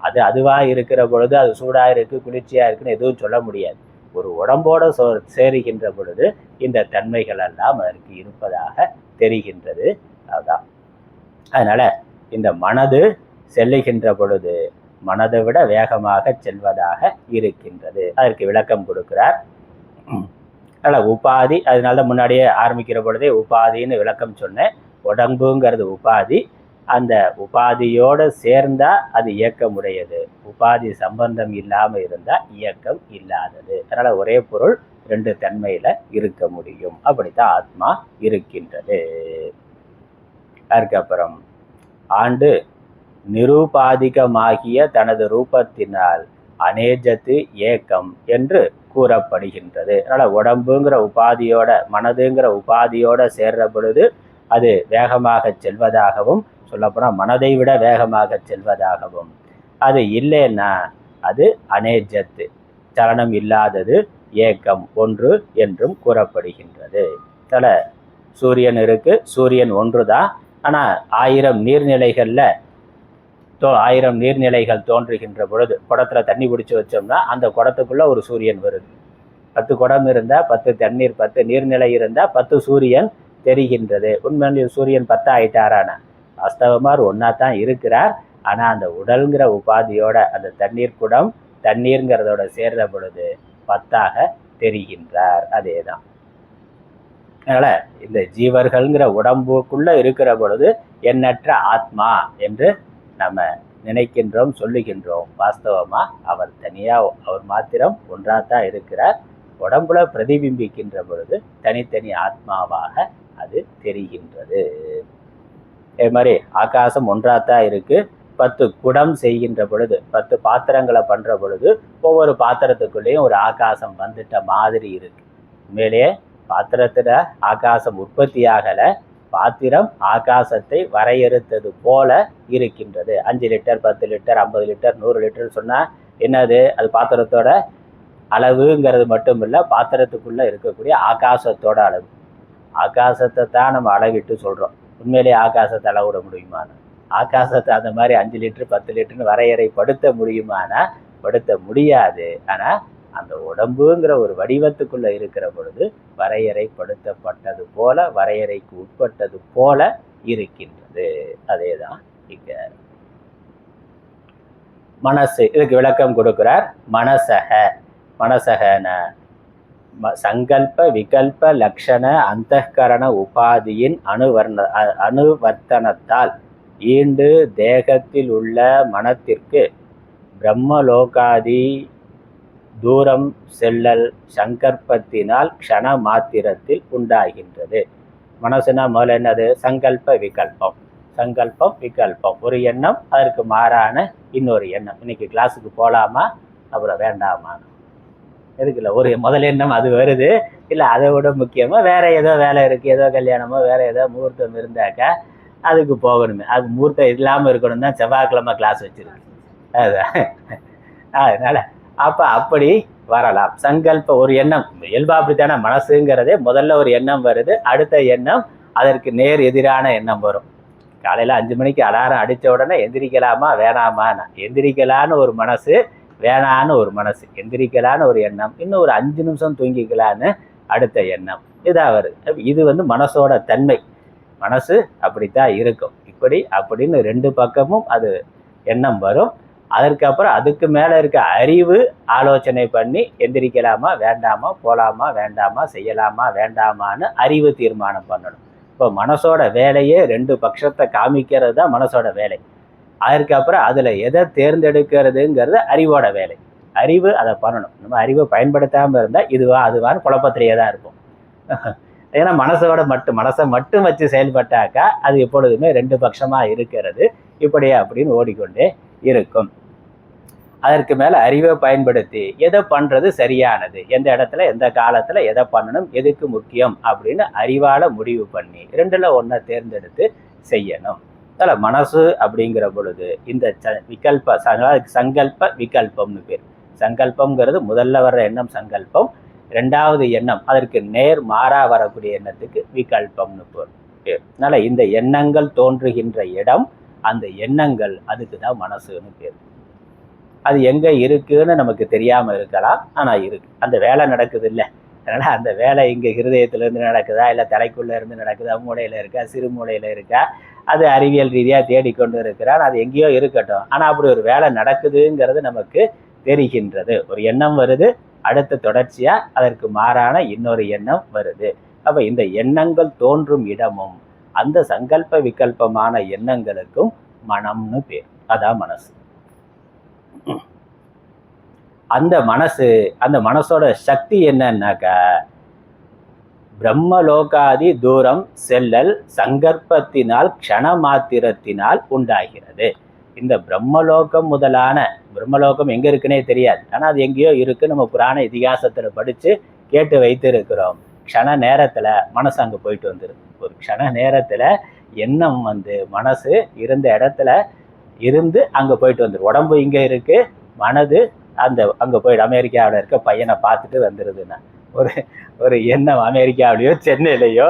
அது அதுவா இருக்கிற பொழுது அது சூடா இருக்கு, குளிர்ச்சியா இருக்குன்னு எதுவும் சொல்ல முடியாது. ஒரு உடம்போட சேருகின்ற பொழுது இந்த தன்மைகள் எல்லாம் அதற்கு இருப்பதாக தெரிகின்றது. அதுதான். அதனால இந்த மனது செல்லுகின்ற பொழுது மனதை விட வேகமாக செல்வதாக இருக்கின்றது. அதற்கு விளக்கம் கொடுக்கிறார். அதனால் உபாதி, அதனால தான் முன்னாடியே ஆரம்பிக்கிற பொழுதே உபாதின்னு விளக்கம் சொன்னேன். உடம்புங்கிறது உபாதி, அந்த உபாதியோடு சேர்ந்தா அது இயக்கமுடையது, உபாதி சம்பந்தம் இல்லாமல் இருந்தால் இயக்கம் இல்லாதது. அதனால் ஒரே பொருள் ரெண்டு தன்மையில் இருக்க முடியும். அப்படித்தான் ஆத்மா இருக்கின்றது. அதுக்கப்புறம் ஆண்டு நிரூபாதிகமாகிய தனது ரூபத்தினால் அநேஜத்து ஏக்கம் என்று கூறப்படுகின்றது. அதனால் உடம்புங்கிற உபாதியோட மனதுங்கிற உபாதியோட சேர்ற பொழுது அது வேகமாக செல்வதாகவும், சொல்லப்போனால் மனதை விட வேகமாக செல்வதாகவும், அது இல்லைன்னா அது அநேஜத்து சலனம் இல்லாதது, ஏக்கம் ஒன்று என்றும் கூறப்படுகின்றது. சில சூரியன் இருக்கு, சூரியன் ஒன்று தான். ஆனால் 1000 நீர்நிலைகளில் 1000 நீர்நிலைகள் தோன்றுகின்ற பொழுது குடத்தில் தண்ணி பிடிச்சி வச்சோம்னா அந்த குடத்துக்குள்ள ஒரு சூரியன் வருது. 10 குடம் இருந்தால் 10 தண்ணீர், 10 நீர்நிலை இருந்தால் 10 சூரியன் தெரிகின்றது. உண்மையில் சூரியன் 10 ஆயிட்டாரானா? வாஸ்தவமாக ஒன்றா தான் இருக்கிறார். ஆனால் அந்த உடல்ங்கிற உபாதியோட அந்த தண்ணீர் குடம் தண்ணீர்ங்கிறதோட சேர்ற பொழுது 10ஆக தெரிகின்றார். அதே தான். அதனால் இந்த ஜீவர்கள்ங்கிற உடம்புக்குள்ள இருக்கிற பொழுது எண்ணற்ற ஆத்மா என்று நம்ம நினைக்கின்றோம், சொல்லுகின்றோம். வாஸ்தவமா அவர் தனியா, அவர் மாத்திரம் ஒன்றாத்தான் இருக்கிறார். உடம்புல பிரதிபிம்பிக்கின்ற பொழுது தனித்தனி ஆத்மாவாக அது தெரிகின்றது. இதே மாதிரி ஆகாசம் ஒன்றாத்தான் இருக்கு. 10 குடம் செய்கின்ற பொழுது, 10 பாத்திரங்களை பண்ற பொழுது ஒவ்வொரு பாத்திரத்துக்குள்ளேயும் ஒரு ஆகாசம் வந்துட்ட மாதிரி இருக்கு. உண்மையிலேயே பாத்திரத்துல ஆகாசம் உற்பத்தி ஆகலை, பாத்திரம் ஆகாசத்தை வரையறுத்தது போல இருக்கின்றது. 5 லிட்டர், 10 லிட்டர், 50 லிட்டர், 100 லிட்டர் சொன்னால் என்னது? அது பாத்திரத்தோட அளவுங்கிறது மட்டும் இல்லை, பாத்திரத்துக்குள்ளே இருக்கக்கூடிய ஆகாசத்தோட அளவு. ஆகாசத்தை தான் நம்ம அளவிட்டு சொல்கிறோம். உண்மையிலேயே ஆகாசத்தை அளவிட முடியுமானா? ஆகாசத்தை அந்த மாதிரி 5 லிட்டர் 10 லிட்டர்னு வரையறைப்படுத்த முடியுமானா? படுத்த முடியாது. ஆனால் அந்த உடம்புங்கிற ஒரு வடிவத்துக்குள்ள இருக்கிற பொழுது வரையறைப்படுத்தப்பட்டது போல, வரையறைக்கு உட்பட்டது போல இருக்கின்றது. அதேதான் இங்க மனசு. இதுக்கு விளக்கம் கொடுக்கிறார். மனசக, மனசகன சங்கல்ப விகல்ப லட்சண அந்தகரண உபாதியின் அனுவர்த்தனத்தால் ஈண்டு தேகத்தில் உள்ள மனத்திற்கு பிரம்மலோகாதி தூரம் செல்லல் சங்கல்பத்தினால் க்ஷண மாத்திரத்தில் உண்டாகின்றது. மனசுனா முதல்ல என்னது? சங்கல்ப விகல்பம். சங்கல்பம் விகல்பம், ஒரு எண்ணம், அதற்கு மாறான இன்னொரு எண்ணம். இன்னைக்கு கிளாஸுக்கு போகலாமா, அப்புறம் வேண்டாமா, இருக்குல்ல, ஒரு முதல் எண்ணம் அது வருது. இல்லை அதை விட முக்கியமாக வேற ஏதோ வேலை இருக்குது, ஏதோ கல்யாணமோ வேற ஏதோ முகூர்த்தம் இருந்தாக்கா அதுக்கு போகணுமே. அது முகூர்த்தம் இல்லாமல் இருக்கணும் தான் செவ்வாய்க்கிழமை கிளாஸ் வச்சிருக்கு. அதுதான். அதனால அப்போ அப்படி வரலாம். சங்கல்ப ஒரு எண்ணம் இயல்பா அப்படித்தானே. மனசுங்கிறதே முதல்ல ஒரு எண்ணம் வருது, அடுத்த எண்ணம் அதற்கு நேர் எதிரான எண்ணம் வரும். காலையில் 5 மணிக்கு அலாரம் அடித்த உடனே எந்திரிக்கலாமா வேணாமான்னு, எந்திரிக்கலான்னு ஒரு மனசு, வேணான்னு ஒரு மனசு. எந்திரிக்கலான்னு ஒரு எண்ணம், இன்னும் ஒரு 5 நிமிஷம் தூங்கிக்கலான்னு அடுத்த எண்ணம். இதாக வருது. இது மனசோட தன்மை. மனசு அப்படித்தான் இருக்கும். இப்படி அப்படின்னு 2 பக்கமும் அது எண்ணம் வரும். அதற்கப்புறம் அதுக்கு மேலே இருக்க அறிவு ஆலோசனை பண்ணி எந்திரிக்கலாமா வேண்டாமா, போகலாமா வேண்டாமா, செய்யலாமா வேண்டாமான்னு அறிவு தீர்மானம் பண்ணணும். இப்போ மனசோட வேலையே 2 பட்சத்தை காமிக்கிறது தான் மனசோட வேலை. அதற்கப்புறம் அதில் எதை தேர்ந்தெடுக்கிறதுங்கிறது அறிவோட வேலை. அறிவு அதை பண்ணணும். நம்ம அறிவை பயன்படுத்தாமல் இருந்தால் இதுவா அதுவான்னு குழப்பத்திலேயே தான் இருப்போம். ஏன்னா மனசை மட்டும் வச்சு செயல்பட்டாக்கா அது எப்பொழுதுமே 2 பட்சமாக இருக்கிறது. இப்படியே அப்படின்னு ஓடிக்கொண்டே இருக்கும். அதற்கு மேலே அறிவை பயன்படுத்தி எதை பண்ணுறது சரியானது, எந்த இடத்துல எந்த காலத்தில் எதை பண்ணணும், எதுக்கு முக்கியம் அப்படின்னு அறிவால் முடிவு பண்ணி 2ல் 1 தேர்ந்தெடுத்து செய்யணும். அதில் மனசு அப்படிங்கிற பொழுது இந்த விகல்ப சங்கல்ப விகல்பம்னு பேர். சங்கல்பம்ங்கிறது முதல்ல வர்ற எண்ணம் சங்கல்பம், 2வது எண்ணம் அதற்கு நேர் மாறா வரக்கூடிய எண்ணத்துக்கு விகல்பம்னு பேர். அதனால் இந்த எண்ணங்கள் தோன்றுகின்ற இடம், அந்த எண்ணங்கள் அதுக்கு தான் மனசுன்னு பேர். அது எங்கே இருக்குன்னு நமக்கு தெரியாமல் இருக்கலாம், ஆனால் இருக்கு. அந்த வேலை நடக்குது இல்லை. அதனால் அந்த வேலை இங்கே ஹிருதயத்திலேருந்து நடக்குதா, இல்லை தலைக்குள்ளே இருந்து நடக்குதா, மூளையில் இருக்கா, சிறு மூளையில் இருக்கா, அது அறிவியல் ரீதியாக தேடிக்கொண்டு இருக்கிறான். அது எங்கேயோ இருக்கட்டும், ஆனால் அப்படி ஒரு வேலை நடக்குதுங்கிறது நமக்கு தெரிகின்றது. ஒரு எண்ணம் வருது, அடுத்த தொடர்ச்சியா அதற்கு மாறான இன்னொரு எண்ணம் வருது. அப்ப இந்த எண்ணங்கள் தோன்றும் இடமும் அந்த சங்கல்ப விகல்பமான எண்ணங்களுக்கும் மனம்னு பேர். அதான் மனசு. அந்த மனசோட சக்தி என்னன்னாக்கா, பிரம்மலோகாதி தூரம் செல்லல் சங்கற்பத்தினால் க்ஷண மாத்திரத்தினால் உண்டாகிறது. இந்த பிரம்மலோகம் எங்க இருக்குன்னே தெரியாது, ஆனா அது எங்கேயோ இருக்கு. நம்ம புராண இதிகாசத்துல படிச்சு கேட்டு வைத்து இருக்கிறோம். க்ஷண நேரத்துல மனசு அங்க போயிட்டு வந்துடும். ஒரு க்ஷண நேரத்துல எண்ணம் மனசு இருந்த இடத்துல இருந்து அங்க போயிட்டு வந்துடும். உடம்பு இங்க இருக்கு, மனது அங்க போயிட்டு அமெரிக்காவில் இருக்க பையனை பார்த்துட்டு வந்துருதுன்னா, ஒரு எண்ணம் அமெரிக்காவிலையோ சென்னையிலையோ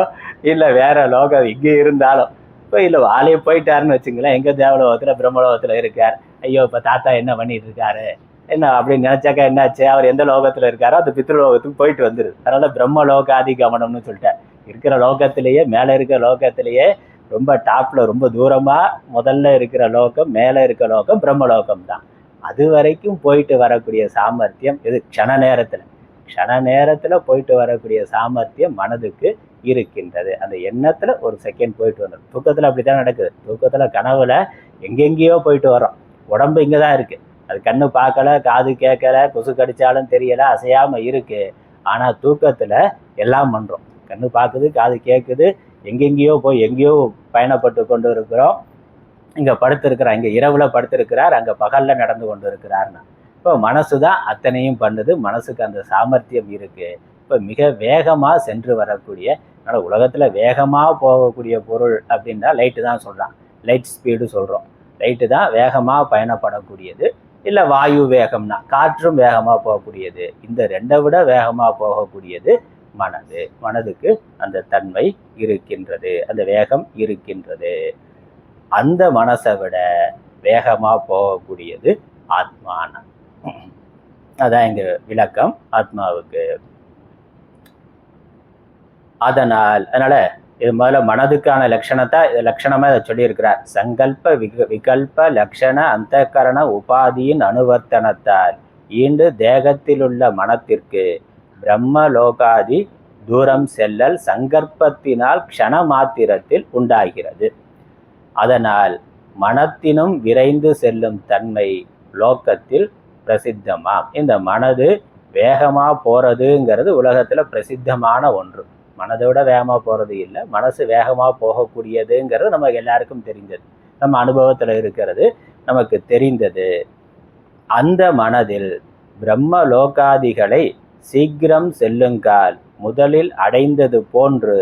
இல்லை வேற லோகம் இங்கே இருந்தாலும் இப்போ இல்லை ஆலையே போயிட்டாருன்னு வச்சுங்களேன், எங்க தேவலோகத்துல பிரம்மலோகத்துல இருக்கார். ஐயோ இப்போ தாத்தா என்ன பண்ணிட்டு இருக்காரு என்ன அப்படின்னு நினைச்சாக்கா என்னாச்சு, அவர் எந்த லோகத்துல இருக்காரோ அந்த பித்ருலோகத்துக்கு போயிட்டு வந்துருது. அதனால பிரம்மலோகாதி கமனம்னு சொல்லிட்டேன். இருக்கிற லோகத்திலேயே மேல இருக்கிற லோகத்திலேயே ரொம்ப டாப்ல ரொம்ப தூரமா முதல்ல இருக்கிற லோகம், மேல இருக்கிற லோகம் பிரம்மலோகம் தான். அது வரைக்கும் போயிட்டு வரக்கூடிய சாமர்த்தியம் இது க்ஷண நேரத்துல போயிட்டு வரக்கூடிய சாமர்த்தியம் மனதுக்கு இருக்கின்றது. அந்த எண்ணத்துல ஒரு செகண்ட் போயிட்டு வந்துடும். தூக்கத்துல அப்படித்தான் நடக்குது. தூக்கத்துல கனவுல எங்கெங்கேயோ போயிட்டு வரோம். உடம்பு இங்கதான் இருக்கு, அது கண்ணு பார்க்கல, காது கேட்கல, கொசு கடிச்சாலும் தெரியல, அசையாம இருக்கு. ஆனா தூக்கத்துல எல்லாம் பண்றோம். கண்ணு பார்க்குது, காது கேட்குது, எங்கெங்கேயோ போய் எங்கேயோ பயணப்பட்டு கொண்டு இருக்கிறோம். இங்க படுத்திருக்கிறார், இங்க இரவுல படுத்திருக்கிறார், அங்க பகல்ல நடந்து கொண்டு இருக்கிறார்னா இப்போ மனசுதான் அத்தனையும் பண்ணுது. மனசுக்கு அந்த சாமர்த்தியம் இருக்கு. இப்போ மிக வேகமா சென்று வரக்கூடிய, அதனால உலகத்துல வேகமா போகக்கூடிய பொருள் அப்படின்னா லைட்டு தான் சொல்றான். லைட் ஸ்பீடு சொல்றோம். லைட்டு தான் வேகமா பயணப்படக்கூடியது. இல்லை வாயு வேகம்னா காற்றும் வேகமா போகக்கூடியது. இந்த ரெண்டை விட வேகமா போகக்கூடியது மனதுக்கு அந்த தன்மை இருக்கின்றது, அந்த வேகம் இருக்கின்றது. அந்த மனசை விட வேகமா போகக்கூடியது ஆத்மான. அதான் இங்க விளக்கம் ஆத்மாவுக்கு. அதனால இது முதல்ல மனதுக்கான லட்சணமா இதை சொல்லியிருக்கிறார். சங்கல்ப விகல்ப லட்சண அந்தகரண உபாதியின் அனுவர்த்தனத்தால் ஈண்டு தேகத்திலுள்ள மனத்திற்கு பிரம்மலோகாதி தூரம் செல்லல் சங்கற்பத்தினால் க்ஷண மாத்திரத்தில் உண்டாகிறது. அதனால் மனத்தினும் விரைந்து செல்லும் தன்மை லோகத்தில் பிரசித்தமாம். இந்த மனது வேகமா போறதுங்கிறது உலகத்துல பிரசித்தமான ஒன்று. மனதை விட வேகமா போறது இல்லை, மனசு வேகமா போகக்கூடியதுங்கிறது நமக்கு எல்லாருக்கும் தெரிஞ்சது, நம்ம அனுபவத்துல இருக்கிறது, நமக்கு தெரிந்தது. அந்த மனதில் பிரம்ம லோகாதிகளை சீக்கிரம் செல்லுங்கால் முதலில் அடைந்தது போன்று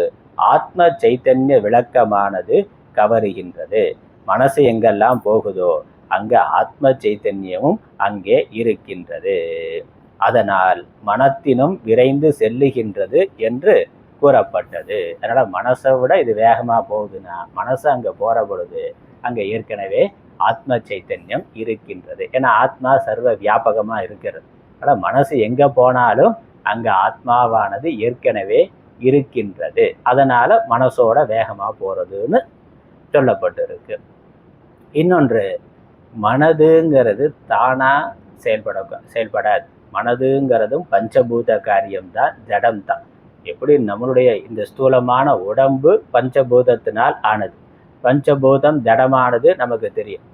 ஆத்ம சைத்தன்ய விளக்கமானது கவருகின்றது. மனசு எங்கெல்லாம் போகுதோ அங்க ஆத்ம சைத்தன்யமும் அங்கே இருக்கின்றது. அதனால் மனத்தினும் விரைந்து செல்லுகின்றது என்று கூறப்பட்டது. அதனால மனசை விட இது வேகமா போகுதுன்னா மனசு அங்க போற பொழுது அங்க ஏற்கனவே ஆத்ம சைத்தன்யம் இருக்கின்றது. ஏன்னா ஆத்மா சர்வ வியாபகமா இருக்கிறது. அதனால மனசு எங்க போனாலும் அங்க ஆத்மாவானது ஏற்கனவே இருக்கின்றது. அதனால மனசோட வேகமா போறதுன்னு சொல்லப்பட்டிருக்கு. இன்னொன்று, மனதுங்கிறது தானா செயல்படாது. மனதுங்கிறதும் பஞ்சபூத காரியம்தான், ஜடம்தான். எப்படி நம்மளுடைய இந்த ஸ்தூலமான உடம்பு பஞ்சபூதத்தினால் ஆனது, பஞ்சபூதம் ஜடமானது நமக்கு தெரியும்.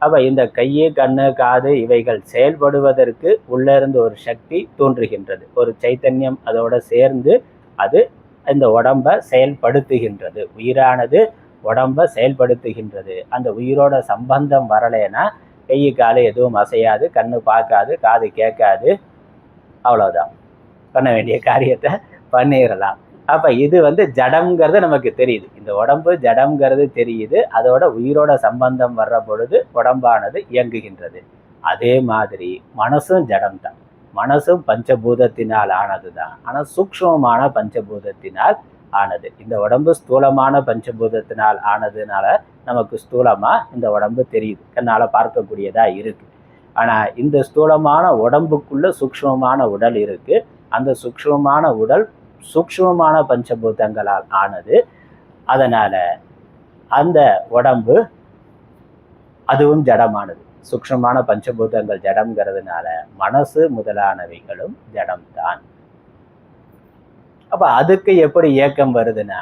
அப்ப இந்த கையு கண்ணு காது இவைகள் செயல்படுவதற்கு உள்ள இருந்து ஒரு சக்தி தோன்றுகின்றது, ஒரு சைத்தன்யம் அதோட சேர்ந்து அது இந்த உடம்பை செயல்படுத்துகின்றது. உயிரானது உடம்பை செயல்படுத்துகின்றது. அந்த உயிரோட சம்பந்தம் வரலைன்னா கை காலு எதுவும் அசையாது, கண்ணு பார்க்காது, காது கேட்காது, அவ்வளோதான். பண்ண வேண்டிய காரியத்தை பண்ணிடலாம். அப்ப இது ஜடம்ங்கிறது நமக்கு தெரியுது, இந்த உடம்பு ஜடம்ங்கிறது தெரியுது. அதோட உயிரோட சம்பந்தம் வர்ற பொழுது உடம்பானது இயங்குகின்றது. அதே மாதிரி மனசும் ஜடம்தான், மனசும் பஞ்சபூதத்தினால் ஆனது தான். ஆனால் சூக்ஷ்மமான பஞ்சபூதத்தினால் ஆனது. இந்த உடம்பு ஸ்தூலமான பஞ்சபூதத்தினால் ஆனதுனால நமக்கு ஸ்தூலமா இந்த உடம்பு தெரியுது, கண்ணால பார்க்கக்கூடியதா இருக்கு. ஆனா இந்த ஸ்தூலமான உடம்புக்குள்ள சூக்ஷ்மமான உடல் இருக்கு. அந்த சூக்ஷ்மமான உடல் சூக்ஷ்மமான பஞ்சபூதங்களால் ஆனது. அதனால அந்த உடம்பு அதுவும் ஜடமானது. சூக்ஷ்மமான பஞ்சபூதங்கள் ஜடம்ங்கிறதுனால மனசு முதலானவைகளும் ஜடம்தான். அப்ப அதுக்கு எப்படி இயக்கம் வருதுன்னா,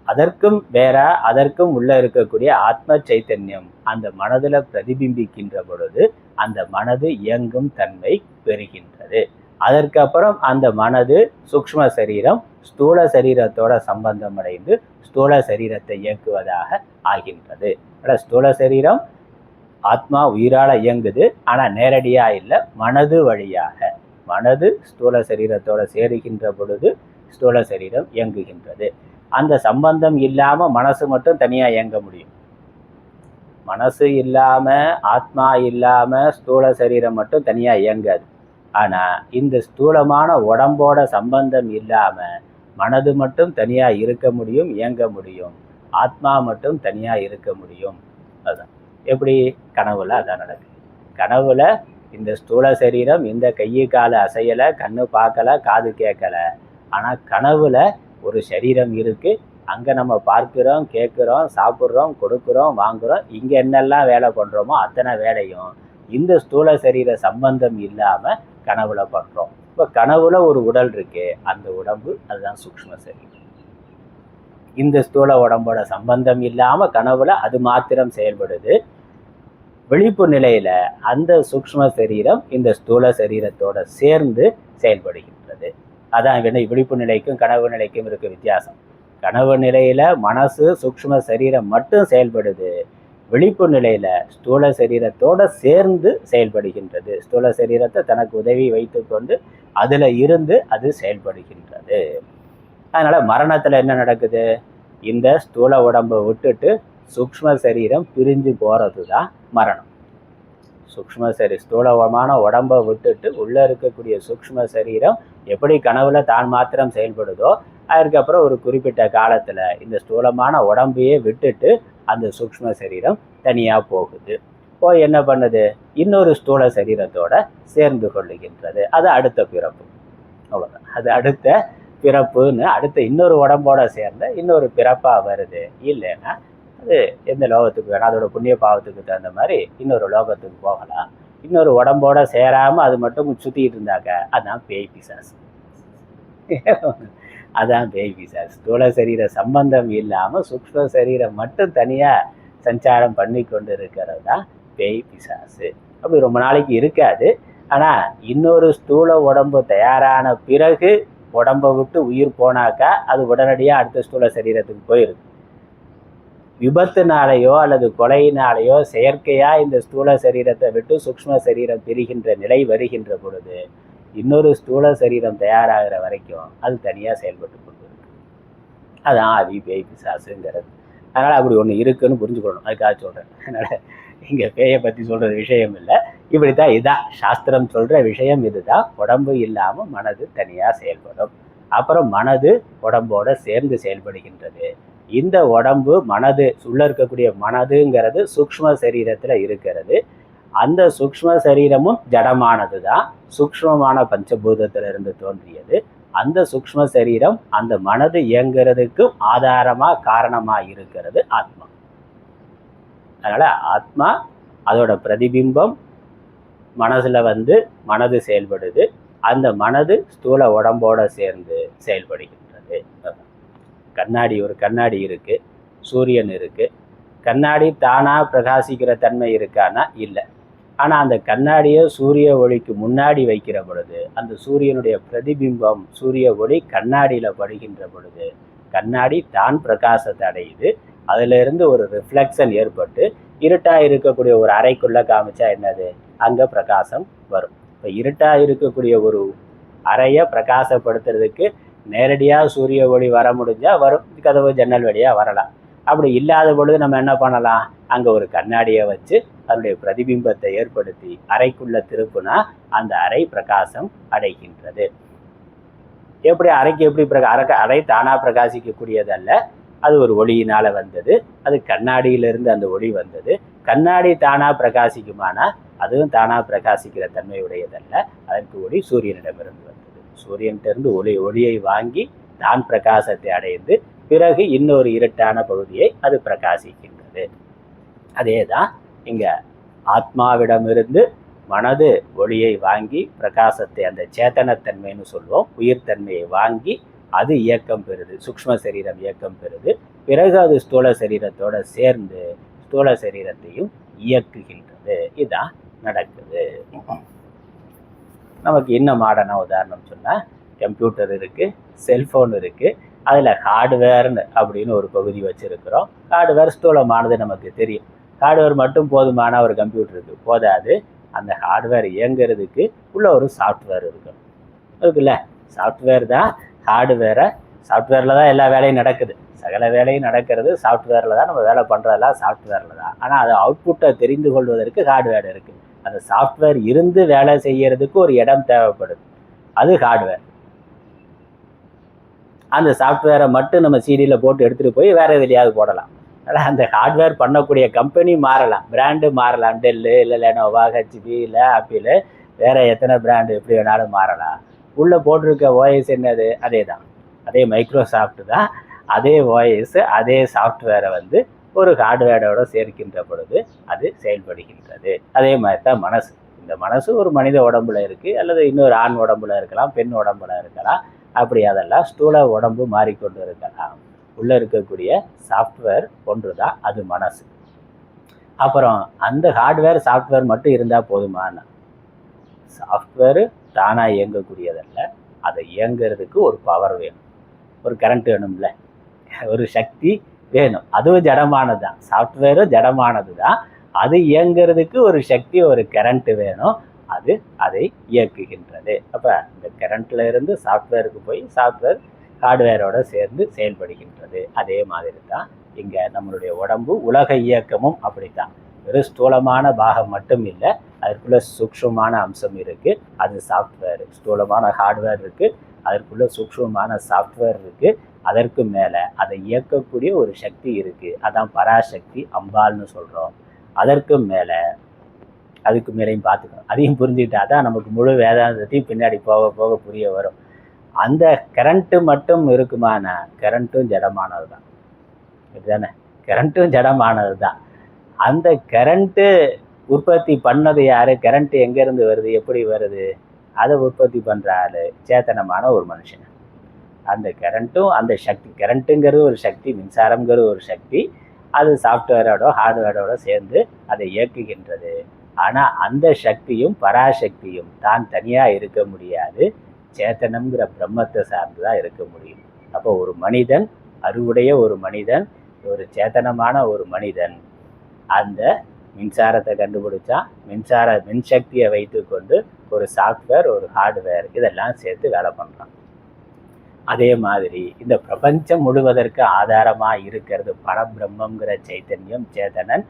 அதற்கும் வேற, அதற்கும் உள்ள இருக்கக்கூடிய ஆத்ம சைத்தன்யம் அந்த மனதுல பிரதிபிம்பிக்கின்ற பொழுது அந்த மனது இயங்கும் தன்மை பெறுகின்றது. அதற்கப்புறம் அந்த மனது சூக்ஷ்ம சரீரம் ஸ்தூல சரீரத்தோட சம்பந்தம் அடைந்து ஸ்தூல சரீரத்தை இயக்குவதாக ஆகின்றது. ஸ்தூல சரீரம் ஆத்மா உயிரால இயங்குது, ஆனா நேரடியா இல்லை, மனது வழியாக. மனது ஸ்தூல சரீரத்தோட சேருகின்ற பொழுது ஸ்தூல சரீரம் இயங்குகின்றது. அந்த சம்பந்தம் இல்லாம மனசு மட்டும் தனியா இயங்க முடியும். மனசு இல்லாம ஆத்மா இல்லாம ஸ்தூல சரீரம் மட்டும் தனியா இயங்காது. ஆனா இந்த ஸ்தூலமான உடம்போட சம்பந்தம் இல்லாம மனது மட்டும் தனியா இருக்க முடியும், இயங்க முடியும். ஆத்மா மட்டும் தனியா இருக்க முடியும். அதுதான் எப்படி கனவுல அதான் நடக்குது. கனவுல இந்த ஸ்தூல சரீரம் இந்த கையை கால அசையலை, கண்ணு பார்க்கல, காது கேட்கல. ஆனா கனவுல ஒரு சரீரம் இருக்கு, அங்க நம்ம பார்க்கிறோம், கேட்கிறோம், சாப்பிட்றோம், கொடுக்குறோம், வாங்குறோம். இங்க என்னெல்லாம் வேலை பண்றோமோ அத்தனை வேலையும் இந்த ஸ்தூல சரீர சம்பந்தம் இல்லாம கனவுல பண்றோம். இப்ப கனவுல ஒரு உடல் இருக்கு, அந்த உடம்பு அதுதான் சூக்ஷ்ம சரீரம். இந்த ஸ்தூல உடம்போட சம்பந்தம் இல்லாம கனவுல அது மாத்திரம் செயல்படுது. விழிப்பு நிலையில அந்த சூக்ஷ்ம சரீரம் இந்த ஸ்தூல சரீரத்தோட சேர்ந்து செயல்படுகின்றது. அதான் விழிப்பு நிலைக்கும் கனவு நிலைக்கும் இருக்க வித்தியாசம். கனவு நிலையில மனசு சூக்ஷ்ம சரீரம் மட்டும் செயல்படுது. விழிப்பு நிலையில ஸ்தூல சரீரத்தோட சேர்ந்து செயல்படுகின்றது. ஸ்தூல சரீரத்தை தனக்கு உதவி வைத்து கொண்டு அதுல இருந்து அது செயல்படுகின்றது. அதனால மரணத்துல என்ன நடக்குது? இந்த ஸ்தூல உடம்பை விட்டுட்டு சூக்ஷ்ம சரீரம் பிரிஞ்சு போறது தான் மரணம். சூக்ஷ்ம ஸ்தூலமான உடம்பை விட்டுட்டு உள்ள இருக்கக்கூடிய சூக்ஷ்ம சரீரம் எப்படி கனவுல தான் மாத்திரம் செயல்படுதோ, அதுக்கப்புறம் ஒரு குறிப்பிட்ட காலத்துல இந்த ஸ்தூலமான உடம்பையே விட்டுட்டு அந்த சூக்ஷ்ம சரீரம் தனியா போகுது. போய் என்ன பண்ணுது? இன்னொரு ஸ்தூல சரீரத்தோட சேர்ந்து கொள்ளுகின்றது. அது அடுத்த பிறப்பு. அவ்வளவுதான். அது அடுத்த பிறப்புன்னு அடுத்த இன்னொரு உடம்போட சேர்ந்த இன்னொரு பிறப்பா வருது. இல்லைன்னா அது எந்த லோகத்துக்கு வேணும், அதோட புண்ணிய பாவத்துக்கு தகுந்த மாதிரி இன்னொரு லோகத்துக்கு போகலாம். இன்னொரு உடம்போட சேராம அது மட்டும் சுத்திட்டு இருந்தாக்க அதான் பேய் பிசாசு. அதான் பேய் பிசாசு. ஸ்தூல சரீர சம்பந்தம் இல்லாம சூக்ஷ்ம சரீரம் மட்டும் தனியா சஞ்சாரம் பண்ணி கொண்டு இருக்கிறது தான் பேய் பிசாசு. அப்படி ரொம்ப நாளைக்கு இருக்காது. ஆனா இன்னொரு ஸ்தூல உடம்பு தயாரான பிறகு உடம்பை விட்டு உயிர் போனாக்கா அது உடனடியா அடுத்த ஸ்தூல சரீரத்துக்கு போயிருக்கு. விபத்துனாலேயோ அல்லது கொலையினாலேயோ செயற்கையா இந்த ஸ்தூல சரீரத்தை விட்டு சூக்ஷ்ம சரீரம் பிரிகின்ற நிலை வருகின்ற பொழுது இன்னொரு ஸ்தூல சரீரம் தயாராகிற வரைக்கும் அது தனியா செயல்பட்டு கொண்டு இருக்கு. அதான் ஆதி பேய் பிசாசுங்கிறது. அதனால அப்படி ஒண்ணு இருக்குன்னு புரிஞ்சுக்கணும். அதுக்காக சொல்றேன். அதனால இங்க பேயை பத்தி சொல்றது விஷயம் இல்லை. இப்படித்தான் இதான் சாஸ்திரம் சொல்ற விஷயம். இதுதான் உடம்பு இல்லாம மனது தனியா செயல்படும். அப்புறம் மனது உடம்போட சேர்ந்து செயல்படுகின்றது. இந்த உடம்பு மனது உள்ள இருக்கக்கூடிய மனதுங்கிறது சூக்ஷ்ம சரீரத்துல இருக்கிறது. அந்த சூக்ஷ்ம சரீரமும் ஜடமானது தான். சூக்ஷ்மமான பஞ்சபூதத்துல இருந்து தோன்றியது. அந்த சூக்ஷ்ம சரீரம் அந்த மனது இயங்குறதுக்கு ஆதாரமா காரணமா இருக்கிறது ஆத்மா. அதனால ஆத்மா அதோட பிரதிபிம்பம் மனசுல மனது செயல்படுது. அந்த மனது ஸ்தூல உடம்போட சேர்ந்து செயல்படுகின்றது. கண்ணாடி, ஒரு கண்ணாடி இருக்கு, சூரியன் இருக்கு. கண்ணாடி தானா பிரகாசிக்கிற தன்மை இருக்கானா? இல்லை. ஆனா அந்த கண்ணாடியை சூரிய ஒளிக்கு முன்னாடி வைக்கிற பொழுது அந்த சூரியனுடைய பிரதிபிம்பம் சூரிய ஒளி கண்ணாடியில படுகின்ற பொழுது கண்ணாடி தான் பிரகாசத்தை அடையுது. அதுல இருந்து ஒரு ரிஃப்ளெக்ஷன் ஏற்பட்டு இருட்டா இருக்கக்கூடிய ஒரு அறைக்குள்ள காமிச்சா என்னது? அங்க பிரகாசம் வரும். இப்ப இருட்டா இருக்கக்கூடிய ஒரு அறையை பிரகாசப்படுத்துறதுக்கு நேரடியா சூரிய ஒளி வர முடிஞ்சா வரும், கதவு ஜன்னல் வழியா வரலாம். அப்படி இல்லாத பொழுது நம்ம என்ன பண்ணலாம்? அங்க ஒரு கண்ணாடியை வச்சு அதனுடைய பிரதிபிம்பத்தை ஏற்படுத்தி அறைக்குள்ள திருப்புனா அந்த அறை பிரகாசம் அடைகின்றது. எப்படி அறைக்கு எப்படி அறை தானா பிரகாசிக்கக்கூடியதல்ல, அது ஒரு ஒளியினால வந்தது. அது கண்ணாடியிலிருந்து அந்த ஒளி வந்தது. கண்ணாடி தானா பிரகாசிக்குமானா அதுவும் தானா பிரகாசிக்கிற தன்மையுடையதல்ல. அதற்கு ஒளி சூரியனிடமிருந்து வந்தது. சூரியன்கிட்ட ஒளியை வாங்கி தான் பிரகாசத்தை அடைந்து பிறகு இன்னொரு இருட்டான பகுதியை அது பிரகாசிக்கின்றது. அதே தான் இங்க ஆத்மாவிடமிருந்து மனது ஒளியை வாங்கி பிரகாசத்தை, அந்த சேத்தனத்தன்மைன்னு சொல்லுவோம், உயிர்த்தன்மையை வாங்கி அது இயக்கம் பெறுது, சூக்ஷ்ம சரீரம் இயக்கம் பெறுது. பிறகு அது ஸ்தூல சரீரத்தோட சேர்ந்து ஸ்தூல சரீரத்தையும் இயக்குகின்றது. இதுதான் நடக்குது. நமக்கு இன்னும் மாடர்னாக உதாரணம் சொன்னால், கம்ப்யூட்டர் இருக்குது, செல்ஃபோன் இருக்குது, அதில் ஹார்ட்வேர்னு அப்படின்னு ஒரு பகுதி வச்சுருக்கிறோம். ஹார்ட்வேர் ஸ்தூலமானது நமக்கு தெரியும். ஹார்ட்வேர் மட்டும் போதுமான ஒரு கம்ப்யூட்டருக்கு போதாது. அந்த ஹார்ட்வேர் இயங்கிறதுக்கு உள்ள ஒரு சாஃப்ட்வேர் இருக்குல்ல. சாஃப்ட்வேர் தான் ஹார்ட்வேரை, சாஃப்ட்வேரில் தான் எல்லா வேலையும் நடக்குது. சகல வேலையும் நடக்கிறது சாஃப்ட்வேரில் தான். நம்ம வேலை பண்ணுறதெல்லாம் சாஃப்ட்வேரில் தான். ஆனால் அது அவுட்புட்டை தெரிந்து கொள்வதற்கு ஹார்ட்வேர் இருக்குது. அந்த சாஃப்ட்வேர் இருந்து வேலை செய்யறதுக்கு ஒரு இடம் தேவைப்படுது, அது ஹார்ட்வேர். அந்த சாஃப்ட்வேரை மட்டும் நம்ம சிடியில் போட்டு எடுத்துகிட்டு போய் வேறு எதுலையாவது போடலாம். அதனால் அந்த ஹார்ட்வேர் பண்ணக்கூடிய கம்பெனி மாறலாம், பிராண்டு மாறலாம். டெல்லு இல்லை லெனோவா, ஹெச்பி இல்லை ஆப்பிள், வேறு எத்தனை பிராண்டு எப்படி வேணாலும் மாறலாம். உள்ளே போட்டிருக்க ஓஎஸ் என்னது? அதே தான், அதே மைக்ரோசாஃப்ட் தான். அதே ஓஎஸ், அதே சாஃப்ட்வேரை வந்து ஒரு ஹார்ட்வேரோட சேர்க்கின்ற பொழுது அது செயல்படுகின்றது. அதே மாதிரி தான் மனசு. இந்த மனசு ஒரு மனித உடம்புல இருக்குது, அல்லது இன்னொரு ஆண் உடம்புல இருக்கலாம், பெண் உடம்புல இருக்கலாம். அப்படி அதெல்லாம் ஸ்தூல உடம்பு மாறிக்கொண்டு இருக்கலாம். உள்ளே இருக்கக்கூடிய சாஃப்ட்வேர் ஒன்று தான், அது மனசு. அப்புறம் அந்த ஹார்ட்வேர் சாஃப்ட்வேர் மட்டும் இருந்தால் போதுமான? சாஃப்ட்வேரு தானாக இயங்கக்கூடியதல்ல, அதை இயங்கிறதுக்கு ஒரு பவர் வேணும், ஒரு கரண்ட் வேணும்ல, ஒரு சக்தி வேணும். அதுவும் ஜடமானது தான், சாஃப்ட்வேரும் ஜடமானது தான். அது இயங்கிறதுக்கு ஒரு சக்தி, ஒரு கரண்ட் வேணும். அது அதை இயக்குகின்றது. அப்போ இந்த கரண்ட்ல இருந்து சாஃப்ட்வேருக்கு போய் சாஃப்ட்வேர் ஹார்ட்வேரோட சேர்ந்து செயல்படுகின்றது. அதே மாதிரி தான் இங்கே நம்மளுடைய உடம்பு, உலக இயக்கமும் அப்படித்தான். வெறும் ஸ்தூலமான பாகம் மட்டும் இல்லை, அதற்குள்ள சூக்ஷ்மமான அம்சம் இருக்குது, அது சாஃப்ட்வேர். ஸ்தூலமான ஹார்ட்வேர் இருக்குது, அதற்குள்ள சூக்ஷ்மமான சாஃப்ட்வேர் இருக்குது. அதற்கு மேலே அதை இயக்கக்கூடிய ஒரு சக்தி இருக்குது, அதான் பராசக்தி, அம்பாள்னு சொல்கிறோம். அதற்கு மேலே, அதுக்கு மேலேயும் பார்த்துக்கணும். அதையும் புரிஞ்சுக்கிட்டா தான் நமக்கு முழு வேதாந்தத்தையும் பின்னாடி போக போக புரிய வரும். அந்த கரண்ட்டு மட்டும் இருக்குமானா? கரண்ட்டும் ஜடமானது தான், இதுதானே? கரண்ட்டும் ஜடமானது தான். அந்த கரண்ட்டு உற்பத்தி பண்ணது யார்? கரண்ட்டு எங்கேருந்து வருது, எப்படி வருது? அதை உற்பத்தி பண்ணுற ஆள் சேத்தனமான ஒரு மனுஷன். அந்த கரண்ட்டும் அந்த சக்தி, கரண்ட்டுங்கிறது ஒரு சக்தி, மின்சாரங்கிறது ஒரு சக்தி, அது சாஃப்ட்வேரோட ஹார்ட்வேரோட சேர்ந்து அதை இயக்குகின்றது. ஆனால் அந்த சக்தியும் பராசக்தியும் தான் தனியாக இருக்க முடியாது, சேத்தனம்ங்கிற பிரம்மத்தை சார்ந்து தான் இருக்க முடியும். அப்போ ஒரு மனிதன், அறிவுடைய ஒரு மனிதன், ஒரு சேத்தனமான ஒரு மனிதன் அந்த மின்சாரத்தை கண்டுபிடிச்சா, மின்சக்தியை வைத்து கொண்டு ஒரு சாஃப்ட்வேர், ஒரு ஹார்ட்வேர் இதெல்லாம் சேர்த்து வேலை பண்ணுறான். அதே மாதிரி இந்த பிரபஞ்சம் முழுவதற்கு ஆதாரமாக இருக்கிறது பரபிரம்மங்கிற சைத்தன்யம், சேதனன்,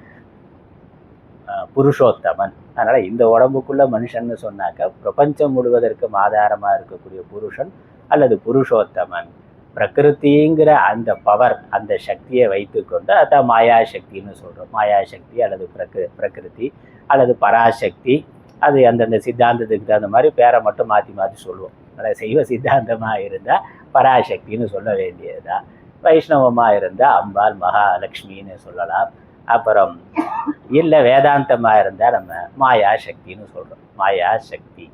புருஷோத்தமன். அதனால் இந்த உடம்புக்குள்ள மனுஷன்னு சொன்னாக்க பிரபஞ்சம் முழுவதற்கும் ஆதாரமாக இருக்கக்கூடிய புருஷன் அல்லது புருஷோத்தமன். பிரகிருதிங்கிற அந்த பவர், அந்த சக்தியை வைத்து கொண்டு, அதான் மாயாசக்தின்னு சொல்கிறோம். மாயாசக்தி அல்லது பிரகிருதி அல்லது பராசக்தி, அது அந்தந்த சித்தாந்தத்துக்கு தகுந்த மாதிரி பேரை மட்டும் மாற்றி மாற்றி சொல்லுவோம். அதனால் சைவ சித்தாந்தமாக இருந்தால் பராசக்தின்னு சொல்ல வேண்டியதா, வைஷ்ணவமாக இருந்தால் அம்பாள் மகாலட்சுமின்னு சொல்லலாம். அப்புறம் இல்லை வேதாந்தமாக இருந்தால் நம்ம மாயாசக்தின்னு சொல்கிறோம். மாயாசக்தி,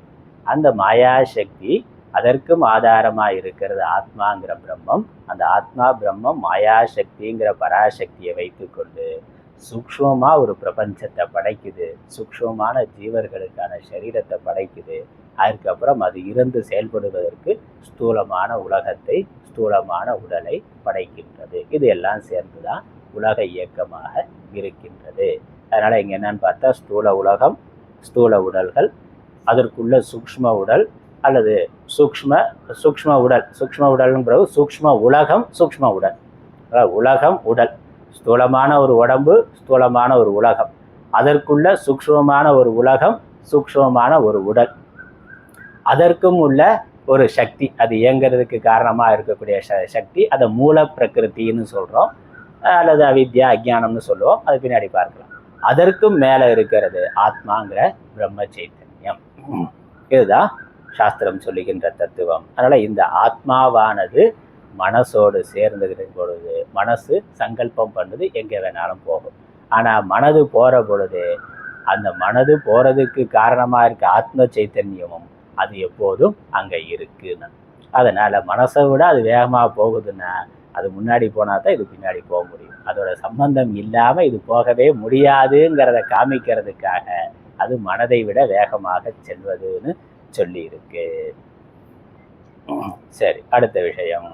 அந்த மாயாசக்தி அதற்கும் ஆதாரமாக இருக்கிறது ஆத்மாங்கிற பிரம்மம். அந்த ஆத்மா பிரம்மம் மாயாசக்திங்கிற பராசக்தியை வைத்து கொண்டு சூக்ஷ்மமாக ஒரு பிரபஞ்சத்தை படைக்குது, சூக்ஷ்மமான ஜீவர்களுக்கான சரீரத்தை படைக்குது. அதுக்கப்புறம் அது இருந்து செயல்படுவதற்கு ஸ்தூலமான உலகத்தை, ஸ்தூலமான உடலை படைக்கின்றது. இது எல்லாம் சேர்ந்து தான் உலக இயக்கமாக இருக்கின்றது. அதனால் இங்கே என்னன்னு பார்த்தா, ஸ்தூல உலகம், ஸ்தூல உடல்கள், அதற்குள்ள சூக்ஷ்ம உடல் அல்லது சூக்ஷ்ம உடல், சூக்ஷ்ம உடல்னு பிறகு சூக்ஷ்ம உலகம், சூக்ஷ்ம உடல். உலகம், உடல், ஸ்தூலமான ஒரு உடம்பு, ஸ்தூலமான ஒரு உலகம், அதற்குள்ள சூக்ஷ்மமான ஒரு உலகம், சூக்ஷ்மமான ஒரு உடல், அதற்கும் உள்ள ஒரு சக்தி, அது இயங்கிறதுக்கு காரணமாக இருக்கக்கூடிய சக்தி, அதை மூல பிரகிருத்தின்னு சொல்கிறோம், அல்லது அவித்யா அஜ்ஞானம்னு சொல்லுவோம். அது பின்னாடி பார்க்கலாம். அதற்கும் மேலே இருக்கிறது ஆத்மாங்கிற பிரம்ம சைத்தன்யம். இதுதான் சாஸ்திரம் சொல்லுகின்ற தத்துவம். அதனால் இந்த ஆத்மாவானது மனசோடு சேர்ந்துகிற பொழுது, மனசு சங்கல்பம் பண்ணுது, எங்கே வேணாலும் போகும். ஆனால் மனது போகிற பொழுது அந்த மனது போறதுக்கு காரணமா இருக்க ஆத்ம சைத்தன்யமும் அது எப்போதும் அங்க இருக்குன்னு. அதனால மனசை விட அது வேகமா போகுதுன்னா அது முன்னாடி போனா தான் இது பின்னாடி போக முடியும். அதோட சம்பந்தம் இல்லாம இது போகவே முடியாதுங்கிறத காமிக்கிறதுக்காக அது மனதை விட வேகமாக செல்வதுன்னு சொல்லி இருக்கு. சரி, அடுத்த விஷயம்.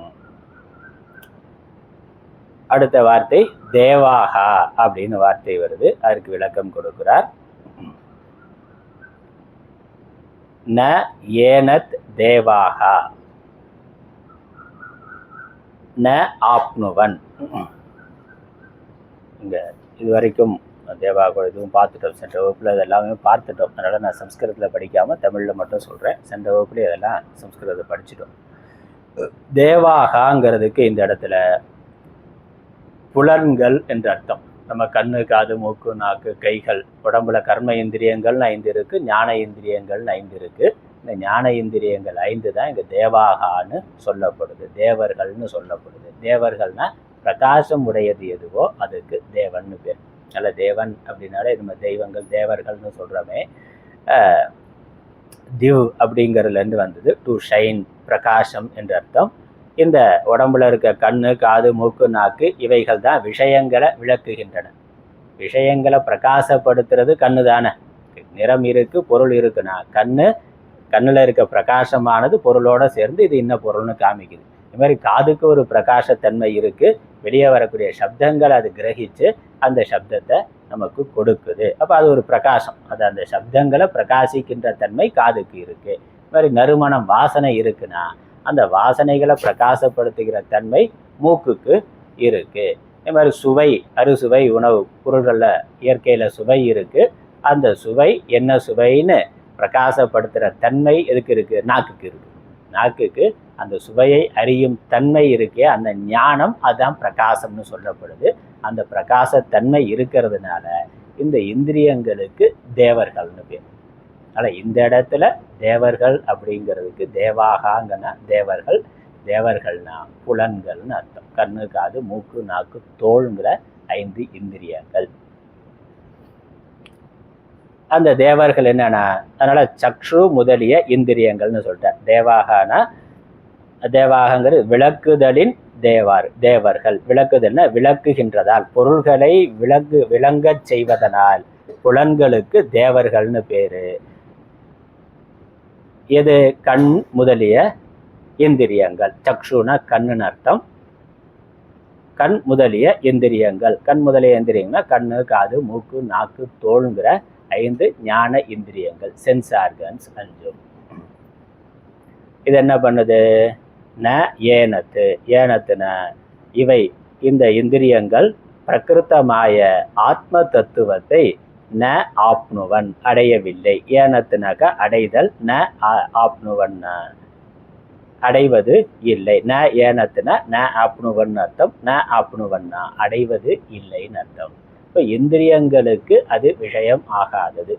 அடுத்த வார்த்தை தேவாகா அப்படின்னு வார்த்தை வருது. அதற்கு விளக்கம் கொடுக்கிறார். ந ஏனத் தேவாகா ந ஆப்னுவன். இங்க இதுவரைக்கும் தேவாக இதுவும் பார்த்துட்டோம். சென்ற வகுப்புல இதெல்லாமே பார்த்துட்டோம். அதனால நான் சம்ஸ்கிருதத்தில் படிக்காம தமிழ்ல மட்டும் சொல்றேன். சென்ற வகுப்புல இதெல்லாம் சம்ஸ்கிருதத்தை படிச்சுட்டோம். தேவாகாங்கிறதுக்கு இந்த இடத்துல புலன்கள் என்ற அர்த்தம். நம்ம கண்ணு, காது, மூக்கு, நாக்கு, கைகள், உடம்புல கர்ம இந்திரியங்கள்னு 5 இருக்கு, ஞான இந்திரியங்கள்னு 5 இருக்கு. இந்த ஞான இந்திரியங்கள் 5 தான் இங்க தேவாகான்னு சொல்லப்படுது, தேவர்கள்னு சொல்லப்படுது. தேவர்கள்னா பிரகாசம் உடையது எதுவோ அதுக்கு தேவன்னு பேர். நல்ல தேவன் அப்படின்னாலே நம்ம தெய்வங்கள் தேவர்கள்னு சொல்றோமே. திவ் அப்படிங்கிறதுலேருந்து வந்தது. டு ஷைன், பிரகாசம் என்ற அர்த்தம். இந்த உடம்புல இருக்க கண்ணு, காது, மூக்கு, நாக்கு இவைகள் தான் விஷயங்களை விளக்குகின்றன. விஷயங்களை பிரகாசப்படுத்துறது கண்ணு தானே. நிறம் இருக்கு, பொருள் இருக்குன்னா கண்ணுல இருக்க பிரகாசமானது பொருளோட சேர்ந்து இது இன்ன பொருள்னு காமிக்குது. இது மாதிரி காதுக்கு ஒரு பிரகாசத்தன்மை இருக்கு. வெளியே வரக்கூடிய சப்தங்கள் அது கிரகிச்சு அந்த சப்தத்தை நமக்கு கொடுக்குது. அப்போ அது ஒரு பிரகாசம். அது அந்த சப்தங்களை பிரகாசிக்கின்ற தன்மை காதுக்கு இருக்கு. இது மாதிரி நறுமணம், வாசனை இருக்குன்னா அந்த வாசனைகளை பிரகாசப்படுத்துகிற தன்மை மூக்குக்கு இருக்கு. இது மாதிரி சுவை, அறுசுவை உணவு பொருள்களில் இயற்கையில சுவை இருக்கு. அந்த சுவை என்ன சுவைன்னு பிரகாசப்படுத்துகிற தன்மை எதுக்கு இருக்கு? நாக்குக்கு இருக்கு. நாக்குக்கு அந்த சுவையை அறியும் தன்மை இருக்கே, அந்த ஞானம் அதுதான் பிரகாசம்னு சொல்லப்படுது. அந்த பிரகாசத்தன்மை இருக்கிறதுனால இந்த இந்திரியங்களுக்கு தேவர்கள்னு பேர். அதனால் இந்த இடத்துல தேவர்கள் அப்படிங்கிறதுக்கு தேவாகாங்கன்னா தேவர்கள், தேவர்கள்னா புலன்கள்னு அர்த்தம். கண்ணு, காது, மூக்கு, நாக்கு, தோள்ங்கிற 5 இந்திரியங்கள். அந்த தேவர்கள் என்னன்னா, அதனால சக்ஷு முதலிய இந்திரியங்கள்னு சொல்லிட்டார். தேவாகனா, தேவாகங்கிறது விளக்குதலின் தேவர்கள். விளக்குதல்னா விளக்குகின்றதால், பொருள்களை விளங்கச் செய்வதனால் புலன்களுக்கு தேவர்கள்னு பேரு. எது? கண் முதலிய இந்திரியங்கள். சக்ஷுனா கண்ணுன்னு அர்த்தம். கண் முதலிய இந்திரியங்கள். கண் முதலிய இந்திரியங்கள்னா கண்ணு, காது, மூக்கு, நாக்கு, தோள்ங்கிற 5 ஞான இந்திரியங்கள், சென்ஸ் ஆர்கன்ஸ் 5. இது என்ன பண்ணுது? ந ஏனத்து. ஏனத்துன இவை, இந்த இந்திரியங்கள் பிரகிருத்தமாய ஆத்ம தத்துவத்தை ந ஆப்னுவன் அடையவில்லை. ஏனத்துனாக்க அடைதல், ந ஆப்னுவன் அடைவது இல்லை. ந ஏனத்துனா ந ஆப்னுவன் அர்த்தம். ந ஆப்னுவன்னா அடைவது இல்லைன்னு அர்த்தம். இப்போ இந்திரியங்களுக்கு அது விஷயம் ஆகாதது.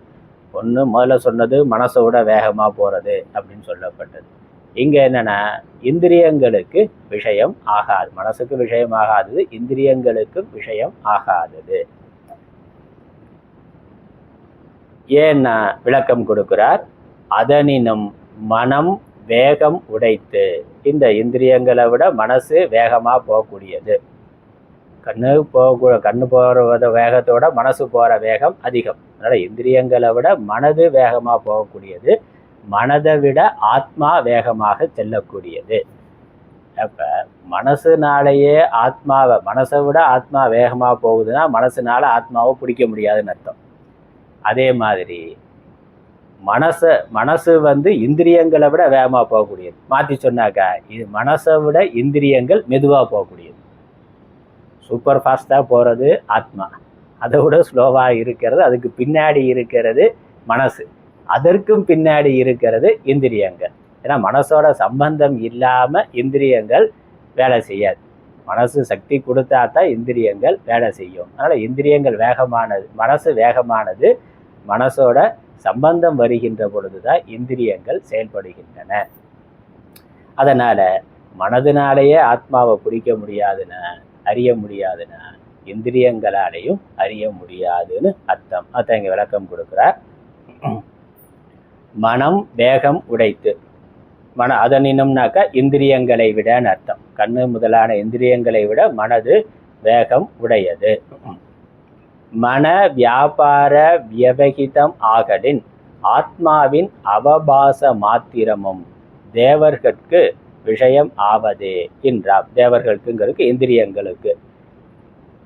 ஒன்று முதல்ல சொன்னது மனசோட வேகமாக போகிறது அப்படின்னு சொல்லப்பட்டது. இங்கே என்னன்னா இந்திரியங்களுக்கு விஷயம் ஆகாது. மனசுக்கு விஷயம் ஆகாதது, இந்திரியங்களுக்கு விஷயம் ஆகாதது. ஏன்னா விளக்கம் கொடுக்கிறார். அதனினும் மனம் வேகம் உடைத்து, இந்த இந்திரியங்களை விட மனசு வேகமாக போகக்கூடியது. கண்ணு போகிற வேகத்தோட மனசு போகிற வேகம் அதிகம். அதனால் இந்திரியங்களை விட மனது வேகமாக போகக்கூடியது. மனதை விட ஆத்மா வேகமாக செல்லக்கூடியது. அப்போ மனசுனாலேயே ஆத்மாவை, மனசை விட ஆத்மா வேகமாக போகுதுன்னா மனசுனால ஆத்மாவை பிடிக்க முடியாதுன்னு அர்த்தம். அதே மாதிரி மனசு இந்திரியங்களை விட வேகமாக போகக்கூடியது. மாற்றி சொன்னாக்கா இது மனசை விட இந்திரியங்கள் மெதுவாக போகக்கூடியது. சூப்பர் ஃபாஸ்ட்டாக போகிறது ஆத்மா, அதை விட ஸ்லோவாக இருக்கிறது அதுக்கு பின்னாடி இருக்கிறது மனசு, அதற்கும் பின்னாடி இருக்கிறது இந்திரியங்கள். ஏன்னா மனசோட சம்பந்தம் இல்லாமல் இந்திரியங்கள் வேலை செய்யாது. மனசு சக்தி கொடுத்தா தான் இந்திரியங்கள் வேலை செய்யும். அதனால் இந்திரியங்கள் வேகமானது, மனசு வேகமானது. மனசோட சம்பந்தம் வருகின்ற பொழுது தான் இந்திரியங்கள் செயல்படுகின்றன. அதனால் மனதினாலேயே ஆத்மாவை பிடிக்க முடியாதுன்னா, அறிய முடியாதுன்னா இந்திரியங்களாலேயும் அறிய முடியாதுன்னு அர்த்தம். அதான் இங்க விளக்கம் கொடுக்கிறார். மனம் வேகம் உடைத்து, அதனினும்னாக்கா இந்திரியங்களை விடன்னு அர்த்தம். கண்ணு முதலான இந்திரியங்களை விட மனது வேகம் உடையது. மன வியாபார வியவகிதம் ஆகலின் ஆத்மாவின் அவபாச மாத்திரமும் தேவர்களுக்கு விஷயம் ஆவதே என்றார். தேவர்களுக்குங்கிறதுக்கு இந்திரியங்களுக்கு.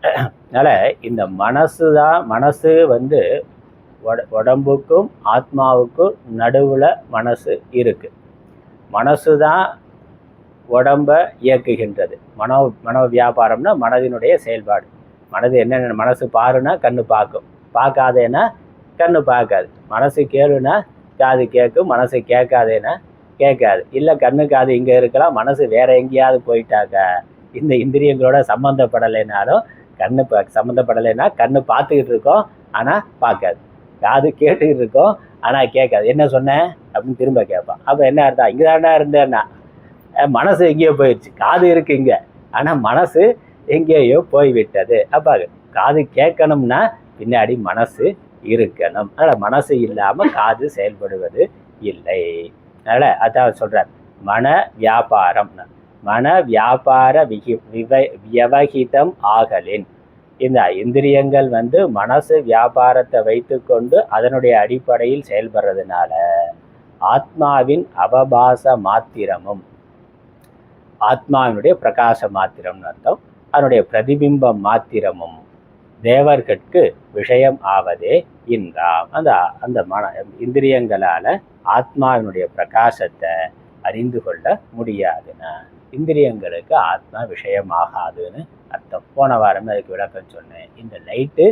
அதனால இந்த மனசு வந்து உடம்புக்கும் ஆத்மாவுக்கும் நடுவுல மனசு இருக்கு. மனசு தான் உடம்ப இயக்குகின்றது. மனோ வியாபாரம்னா மனதினுடைய செயல்பாடு. மனது என்னென்ன, மனசு பாருன்னா கண்ணு பார்க்கும், பார்க்காதேன்னா கண்ணு பார்க்காது. மனசு கேளுனா காது கேட்கும், மனசு கேட்காதேன்னா கேட்காது. இல்லை கண்ணு காது இங்கே இருக்கலாம், மனசு வேற எங்கேயாவது போயிட்டாக்கா இந்த இந்திரியங்களோட சம்மந்தப்படலைனாலும் கண்ணு சம்மந்தப்படலைன்னா கண்ணு பார்த்துக்கிட்டு இருக்கோம் ஆனால் பார்க்காது, காது கேட்டுக்கிட்டு இருக்கோம் ஆனால் கேட்காது. என்ன சொன்னேன் அப்படின்னு திரும்ப கேட்பான். அப்போ என்ன அர்த்தம்? இங்கே தாண்டா இருந்தேன்னா மனசு எங்கேயோ போயிடுச்சு. காது இருக்கு இங்கே, ஆனால் மனசு எங்கேயோ போய்விட்டது. அப்போ காது கேட்கணும்னா பின்னாடி மனசு இருக்கணும். அதனால் மனசு இல்லாமல் காது செயல்படுவது இல்லை. அதனால் அதான் சொல்கிறார், மன வியாபாரம். மன வியாபார வியவகிதம் ஆகலின், இந்த இந்திரியங்கள் வந்து மனசு வியாபாரத்தை வைத்து கொண்டு அதனுடைய அடிப்படையில் செயல்படுறதுனால ஆத்மாவின் அவபாச மாத்திரமும், ஆத்மாவினுடைய பிரகாச மாத்திரம்னு அர்த்தம், அதனுடைய பிரதிபிம்பம் மாத்திரமும் தேவர்களுக்கு விஷயம் ஆவதே என்றாம். அந்த இந்திரியங்களால ஆத்மாவினுடைய பிரகாசத்தை அறிந்து கொள்ள முடியாதுன்னா இந்திரியங்களுக்கு ஆத்மா விஷயமாகாதுன்னு அர்த்தம். போன வாரம் அதுக்கு விளக்கம் சொன்னேன். இந்த லைட்டு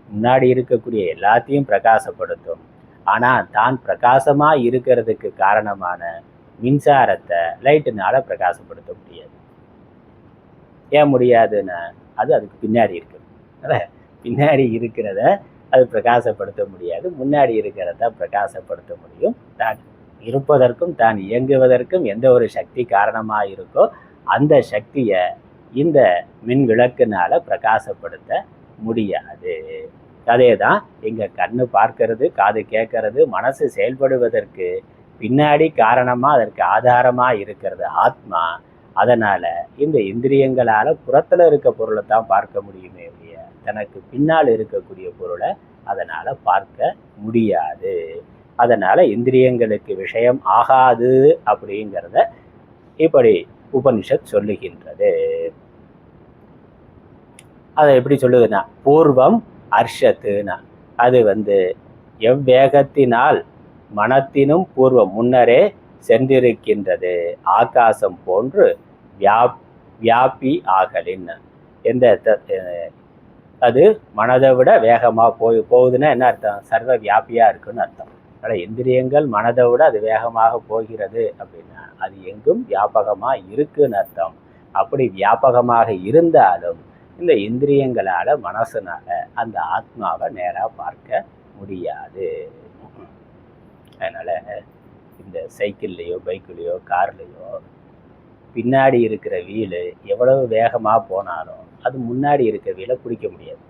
முன்னாடி இருக்கக்கூடிய எல்லாத்தையும் பிரகாசப்படுத்தும், ஆனால் தான் பிரகாசமாக இருக்கிறதுக்கு காரணமான மின்சாரத்தை லைட்டுனால பிரகாசப்படுத்த முடியாது. ஏன் முடியாதுன்னா அதுக்கு பின்னாடி இருக்கு. அதனால் பின்னாடி இருக்கிறத அது பிரகாசப்படுத்த முடியாது, முன்னாடி இருக்கிறத பிரகாசப்படுத்த முடியும். தான் இருப்பதற்கும் தான் இயங்குவதற்கும் எந்த ஒரு சக்தி காரணமாக இருக்கோ அந்த சக்தியை இந்த மின் விளக்குனால பிரகாசப்படுத்த முடியாது. அதே தான் இங்கே கண்ணு பார்க்கறது, காது கேட்கறது, மனசு செயல்படுவதற்கு பின்னாடி காரணமாக அதற்கு ஆதாரமாக இருக்கிறது ஆத்மா. அதனால் இந்த இந்திரியங்களால் புறத்தில் இருக்க பொருளை தான் பார்க்க முடியுமே இல்லையா, தனக்கு பின்னால் இருக்கக்கூடிய பொருளை அதனால் பார்க்க முடியாது. அதனால் இந்திரியங்களுக்கு விஷயம் ஆகாது அப்படிங்கிறத இப்படி உபனிஷத் சொல்லுகின்றது. அதை எப்படி சொல்லுதுன்னா, பூர்வம் அர்ஷத்துனா அது வந்து எவ்வேகத்தினால் மனத்தினும் பூர்வம் முன்னரே சென்றிருக்கின்றது ஆகாசம் போன்று வியாபி ஆகலின். அது மனதை விட வேகமாக போகுதுன்னா என்ன அர்த்தம்? சர்வ வியாபியாக இருக்குன்னு அர்த்தம். அதனால் இந்திரியங்கள் மனதை விட அது வேகமாக போகிறது அப்படின்னா அது எங்கும் வியாபகமாக இருக்குன்னு அர்த்தம். அப்படி வியாபகமாக இருந்தாலும் இந்த இந்திரியங்களால் மனசுனால அந்த ஆத்மாவை நேராக பார்க்க முடியாது. அதனால் இந்த சைக்கிள்லேயோ பைக்குலேயோ கார்லேயோ பின்னாடி இருக்கிற வீலு எவ்வளவு வேகமாக போனாலும் அது முன்னாடி இருக்கிற வீலை பிடிக்க முடியாது.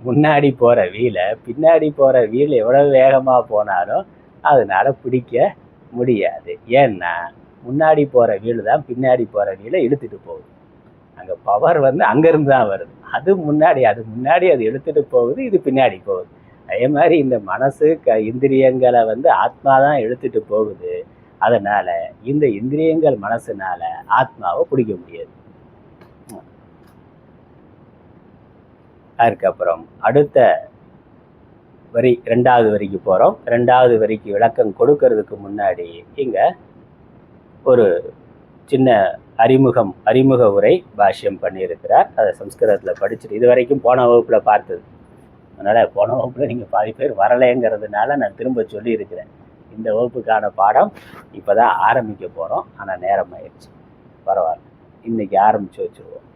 முன்னாடி போகிற வீலை பின்னாடி போகிற வீல் எவ்வளவு வேகமாக போனாலும் அதனால் பிடிக்க முடியாது. ஏன்னா முன்னாடி போகிற வீடு தான் பின்னாடி போகிற வீலை இழுத்துட்டு போகுது. அங்கே பவர் வந்து அங்கேருந்து தான் வருது. அது முன்னாடி அது இழுத்துட்டு போகுது, இது பின்னாடி போகுது. அதே மாதிரி இந்த மனசு இந்திரியங்களை வந்து ஆத்மா தான் இழுத்துட்டு போகுது. அதனால் இந்த இந்திரியங்கள் மனசுனால ஆத்மாவை பிடிக்க முடியாது. அதுக்கப்புறம் அடுத்த வரி, 2வது வரிக்கு போகிறோம். 2வது வரிக்கு விளக்கம் கொடுக்கறதுக்கு முன்னாடி இங்கே ஒரு சின்ன அறிமுக உரை பாஷ்யம் பண்ணியிருக்கிறார். அதை சம்ஸ்கிருதத்தில் படிச்சுட்டு இது வரைக்கும் போன வகுப்பில் பார்த்தது. அதனால் போன வகுப்பில் நீங்கள் பாதி பேர் வரலைங்கிறதுனால நான் திரும்ப சொல்லியிருக்கிறேன். இந்த வகுப்புக்கான பாடம் இப்போ தான் ஆரம்பிக்க போகிறோம், ஆனால் நேரம் ஆயிடுச்சு. பரவாயில்ல, இன்றைக்கி ஆரம்பித்து வச்சுருவோம்.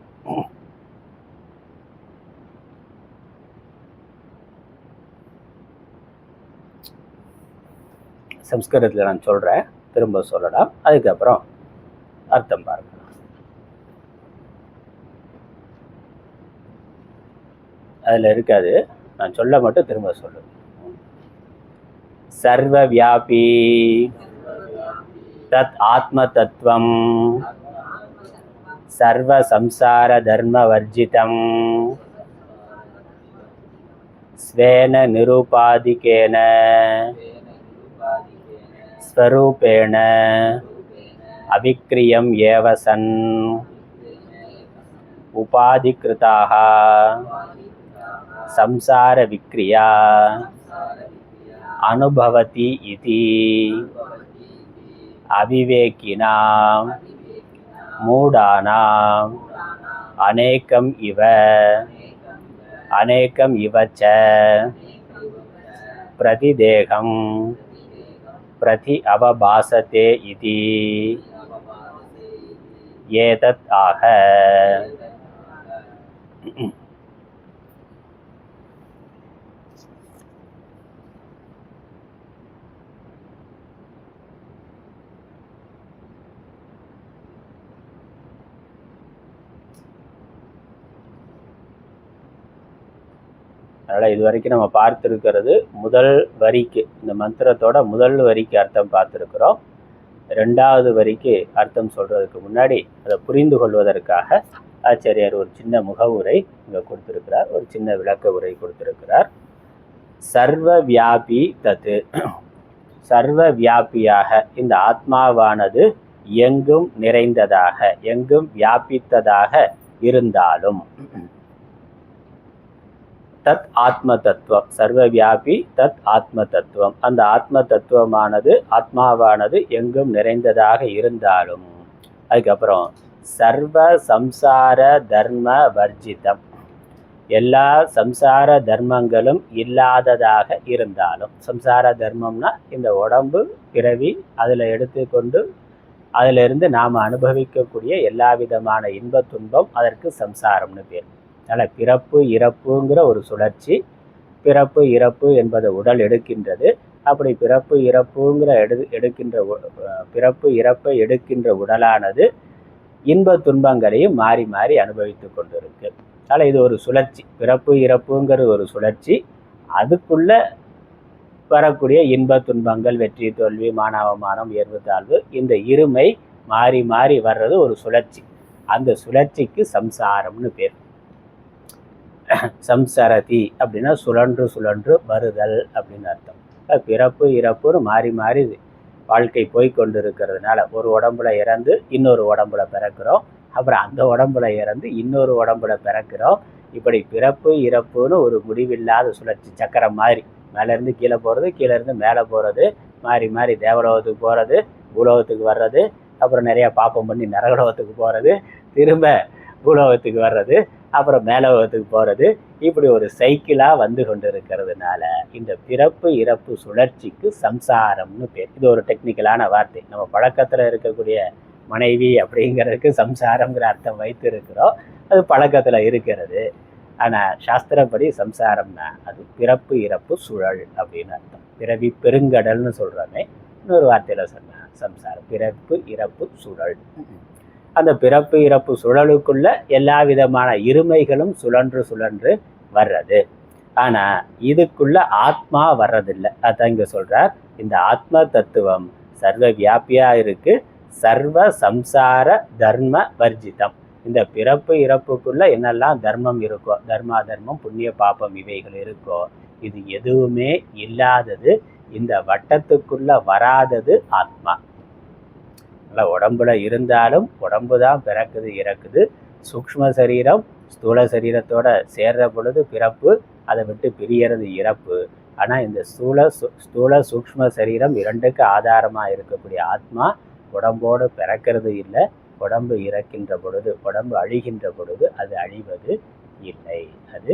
சம்ஸ்கிருதத்தில் நான் சொல்கிறேன், திரும்ப சொல்லலாம், அதுக்கப்புறம் அர்த்தம் பார்க்கலாம். அதில் இருக்காது, நான் சொல்ல மட்டும் திரும்ப சொல்லு. சர்வ வியாபி தத் ஆத்ம தத்துவம் சர்வ சம்சார தர்ம வர்ஜிதம் ஸ்வேன நிருபாதிகேன ஸ்வரூபேண அவிக்ரியம் ஏவ சன் உபாதிக்ருதாக சம்சார விக்ரியா அனுபவதி இதி அவிவேகினாம் மூடானாம் அநேகம் இவ ச பிரதிதேகம் பிரதி அவபாசதே இதி ஏதத் ஆக. அதனால் இது வரைக்கும் நம்ம பார்த்துருக்கிறது முதல் வரிக்கு, இந்த மந்திரத்தோட முதல் வரிக்கு அர்த்தம் பார்த்துருக்குறோம். ரெண்டாவது வரிக்கு அர்த்தம் சொல்கிறதுக்கு முன்னாடி அதை புரிந்து கொள்வதற்காக ஆச்சாரியார் ஒரு சின்ன முகவுரை இங்கே கொடுத்துருக்கிறார், ஒரு சின்ன விளக்க உரை கொடுத்துருக்கிறார். சர்வ வியாபி தத்து, சர்வ வியாபியாக இந்த ஆத்மாவானது எங்கும் நிறைந்ததாக எங்கும் வியாபித்ததாக இருந்தாலும், தத் ஆத்ம தத்துவம் சர்வ வியாபி தத் ஆத்ம தத்துவம், அந்த ஆத்ம தத்துவமானது ஆத்மாவானது எங்கும் நிறைந்ததாக இருந்தாலும், அதுக்கப்புறம் சர்வ சம்சார தர்ம வர்ஜிதம், எல்லா சம்சார தர்மங்களும் இல்லாததாக இருந்தாலும், சம்சார தர்மம்னா இந்த உடம்பு பிறவி, அதில் எடுத்துக்கொண்டு அதிலிருந்து நாம் அனுபவிக்கக்கூடிய எல்லா விதமான இன்ப துன்பம், அதற்கு சம்சாரம்னு பேர். அதனால் பிறப்பு இறப்புங்கிற ஒரு சுழற்சி, பிறப்பு இறப்பு என்பதை உடல் எடுக்கின்றது. அப்படி பிறப்பு இறப்புங்கிற பிறப்பு இறப்பை எடுக்கின்ற உடலானது இன்ப துன்பங்களையும் மாறி மாறி அனுபவித்து கொண்டு இருக்கு. அதனால் இது ஒரு சுழற்சி, பிறப்பு இறப்புங்கிற ஒரு சுழற்சி. அதுக்குள்ள வரக்கூடிய இன்ப துன்பங்கள், வெற்றி தோல்வி, மானாவமானம், உயர்வு தாழ்வு, இந்த இருமை மாறி மாறி வர்றது ஒரு சுழற்சி. அந்த சுழற்சிக்கு சம்சாரம்னு பேர். சம்சரதி அப்படின்னா சுழன்று சுழன்று வருதல் அப்படின்னு அர்த்தம். பிறப்பு இறப்புன்னு மாறி மாறி வாழ்க்கை போய்கொண்டு இருக்கிறதுனால ஒரு உடம்புல இறந்து இன்னொரு உடம்புல பிறக்கிறோம், அப்புறம் அந்த உடம்புல இறந்து இன்னொரு உடம்புல பிறக்கிறோம். இப்படி பிறப்பு இறப்புன்னு ஒரு முடிவில்லாத சுழற்சி சக்கரம் மாதிரி, மேலேருந்து கீழே போகிறது, கீழேருந்து மேலே போகிறது, மாறி மாறி தேவலோகத்துக்கு போகிறது, பூலோகத்துக்கு வர்றது, அப்புறம் நிறையா பாப்பம் பண்ணி நரகலோகத்துக்கு போகிறது, திரும்ப பூலோகத்துக்கு வர்றது, அப்புறம் மேலோகத்துக்கு போகிறது. இப்படி ஒரு சைக்கிளாக வந்து கொண்டு இருக்கிறதுனால இந்த பிறப்பு இறப்பு சுழற்சிக்கு சம்சாரம்னு பேர். இது ஒரு டெக்னிக்கலான வார்த்தை. நம்ம பழக்கத்தில் இருக்கக்கூடிய மனைவி அப்படிங்கிறதுக்கு சம்சாரங்கிற அர்த்தம் வைத்து இருக்கிறோம், அது பழக்கத்தில் இருக்கிறது. ஆனால் சாஸ்திரப்படி சம்சாரம்னா அது பிறப்பு இறப்பு சுழல் அப்படின்னு அர்த்தம். பிறவி பெருங்கடல்னு சொல்கிறோமே, இன்னொரு வார்த்தையில் சொன்ன சம்சாரம் பிறப்பு இறப்பு சுழல். அந்த பிறப்பு இறப்பு சுழலுக்குள்ள எல்லா விதமான இருமைகளும் சுழன்று சுழன்று வர்றது. ஆனால் இதுக்குள்ள ஆத்மா வர்றதில்லை. அதான் இங்கே சொல்கிறார், இந்த ஆத்ம தத்துவம் சர்வ வியாபியாக இருக்கு, சர்வ சம்சார தர்ம வர்ஜிதம். இந்த பிறப்பு இறப்புக்குள்ள என்னெல்லாம் தர்மம் இருக்கோ, தர்மா தர்மம் புண்ணிய பாபம் இவைகள் இருக்கோ, இது எதுவுமே இல்லாதது, இந்த வட்டத்துக்குள்ள வராதது ஆத்மா. உடம்புல இருந்தாலும் உடம்பு தான் பிறக்குது இறக்குது. சூக்ஷ்ம சரீரம் ஸ்தூல சரீரத்தோட சேர்ற பொழுது பிறப்பு, அதை விட்டு பிரியறது இறப்பு. ஆனால் இந்த ஸ்தூல சூக்ஷ்ம சரீரம் இரண்டுக்கு ஆதாரமாக இருக்கக்கூடிய ஆத்மா உடம்போடு பிறக்கிறது இல்லை. உடம்பு இறக்கின்ற பொழுது, உடம்பு அழிகின்ற பொழுது அது அழிவது இல்லை. அது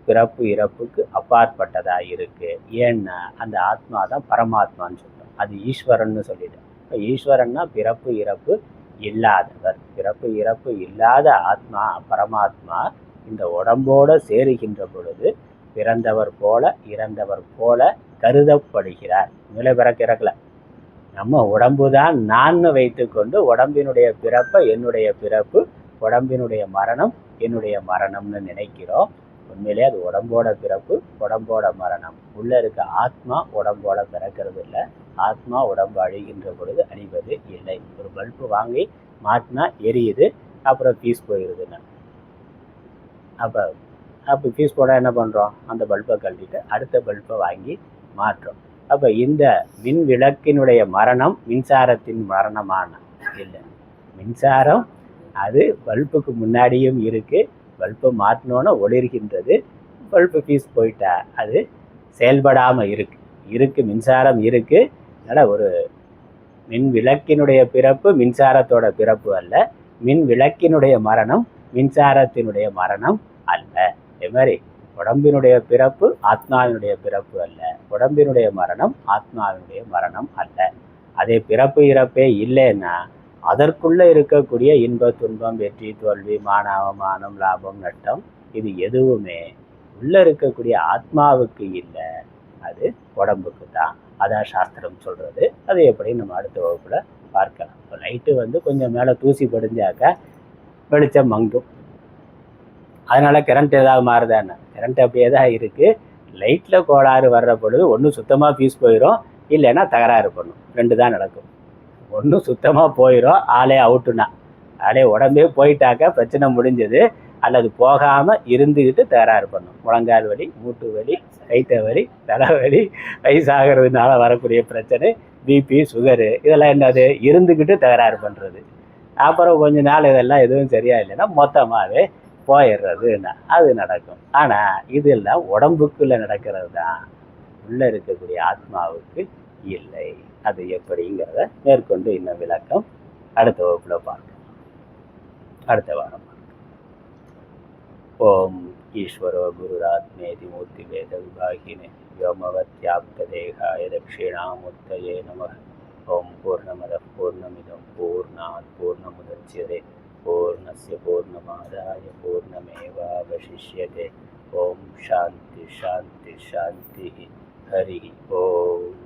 பிறப்பு இறப்புக்கு அப்பாற்பட்டதாக இருக்குது. ஏன்னா அந்த ஆத்மா தான் பரமாத்மான்னு சொல்கிறோம், அது ஈஸ்வரன்னு சொல்லிட்டோம். ஈஸ்வரன்னா பிறப்பு இறப்பு இல்லாதவர். பிறப்பு இறப்பு இல்லாத ஆத்மா பரமாத்மா இந்த உடம்போடு சேருகின்ற பொழுது பிறந்தவர் போல இறந்தவர் போல கருதப்படுகிறார். நிலை பிறக்க இறக்கல, நம்ம உடம்பு தான் நான் வைத்து கொண்டு உடம்பினுடைய பிறப்பை என்னுடைய பிறப்பு, உடம்பினுடைய மரணம் என்னுடைய மரணம்னு நினைக்கிறோம். உண்மையிலே அது உடம்போட பிறப்பு, உடம்போட மரணம். உள்ளே இருக்க ஆத்மா உடம்போட பிறக்கிறது இல்லை. ஆத்மா உடம்பு அழிகின்ற பொழுது அழிவது இல்லை. ஒரு பல்பு வாங்கி மாட்டினா எரியுது, அப்புறம் ஃபீஸ் போயிடுதுன்னு. அப்போ ஃபீஸ் போட என்ன பண்ணுறோம்? அந்த பல்பை கழட்டிட்டு அடுத்த பல்பை வாங்கி மாற்றோம். அப்போ இந்த மின் விளக்கினுடைய மரணம் மின்சாரத்தின் மரணமான இல்லை. மின்சாரம் அது பல்புக்கு முன்னாடியும் இருக்குது. பல்பை மாற்றினோன்னு ஒளிர்கின்றது. பல்பு ஃபீஸ் போயிட்டா அது செயல்படாமல் இருக்குது. மின்சாரம் இருக்குது. அதனால் ஒரு மின் விளக்கினுடைய பிறப்பு மின்சாரத்தோட பிறப்பு அல்ல. மின் விளக்கினுடைய மரணம் மின்சாரத்தினுடைய மரணம் அல்ல. அதே மாதிரி உடம்பினுடைய பிறப்பு ஆத்மாவினுடைய பிறப்பு அல்ல. உடம்பினுடைய மரணம் ஆத்மாவினுடைய மரணம் அல்ல. அதே பிறப்பு இறப்பே இல்லைன்னா அதற்குள்ளே இருக்கக்கூடிய இன்ப துன்பம், வெற்றி தோல்வி, மான அவமானம், லாபம் நஷ்டம், இது எதுவுமே உள்ளே இருக்கக்கூடிய ஆத்மாவுக்கு இல்லை, அது உடம்புக்கு தான். அதான் சாஸ்திரம் சொல்கிறது. அது எப்படி நம்ம அடுத்த வகுப்பில் பார்க்கலாம். இப்போ லைட்டு கொஞ்சம் மேலே தூசி படிஞ்சாக்க வெளிச்சம் மங்கும். அதனால் கரண்ட் ஏதாவது மாறுதானே? கரண்ட் அப்படியே தான் இருக்குது. லைட்டில் கோளாறு வர்ற பொழுது ஒன்று சுத்தமாக ஃபீஸ் போயிடும், இல்லைன்னா தகராறு பண்ணும். 2 தான் நடக்கும். ஒன்று சுத்தமாக போயிடும், ஆளே அவுட்டுனா. ஆளே உடம்பே போயிட்டாக்கா பிரச்சனை முடிஞ்சது. அல்லது போகாமல் இருந்துக்கிட்டு தகராறு பண்ணும். முழங்கால் வலி, மூட்டு வலி, கைத்த வலி, தலைவலி, வயசாகிறதுனால வரக்கூடிய பிரச்சனை, பிபி, சுகரு, இதெல்லாம் என்னது? இருந்துக்கிட்டு தகராறு பண்ணுறது. அப்புறம் கொஞ்ச நாள் இதெல்லாம் எதுவும் சரியா இல்லைன்னா மொத்தமாகவே போயிடுறதுன்னா அது நடக்கும். ஆனால் இதெல்லாம் உடம்புக்குள்ளே நடக்கிறது தான், உள்ளே இருக்கக்கூடிய ஆத்மாவுக்கு இல்லை. அது எப்படிங்கிறத மேற்கொண்டு இன்னும் விளக்கம் அடுத்த வகுப்பில் பார்க்கலாம். அடுத்த வாரம். ஓம் ஈஸ்வரோ குருராத்மேதி மூர்த்தி வேத விபாகினே வ்யோமவத்யாப்த தேகாய தட்சிணாமூர்த்தயே நமः. ஓம் பூர்ணமத பூர்ணமிதம் பூர்ணாத் பூர்ணமுதச்யதே பூர்ணஸ்ய பூர்ணமாதாய பூர்ணமேவாவசிஷ்யதே. ஓம் சாந்தி சாந்தி சாந்தி. ஹரி ஓம்.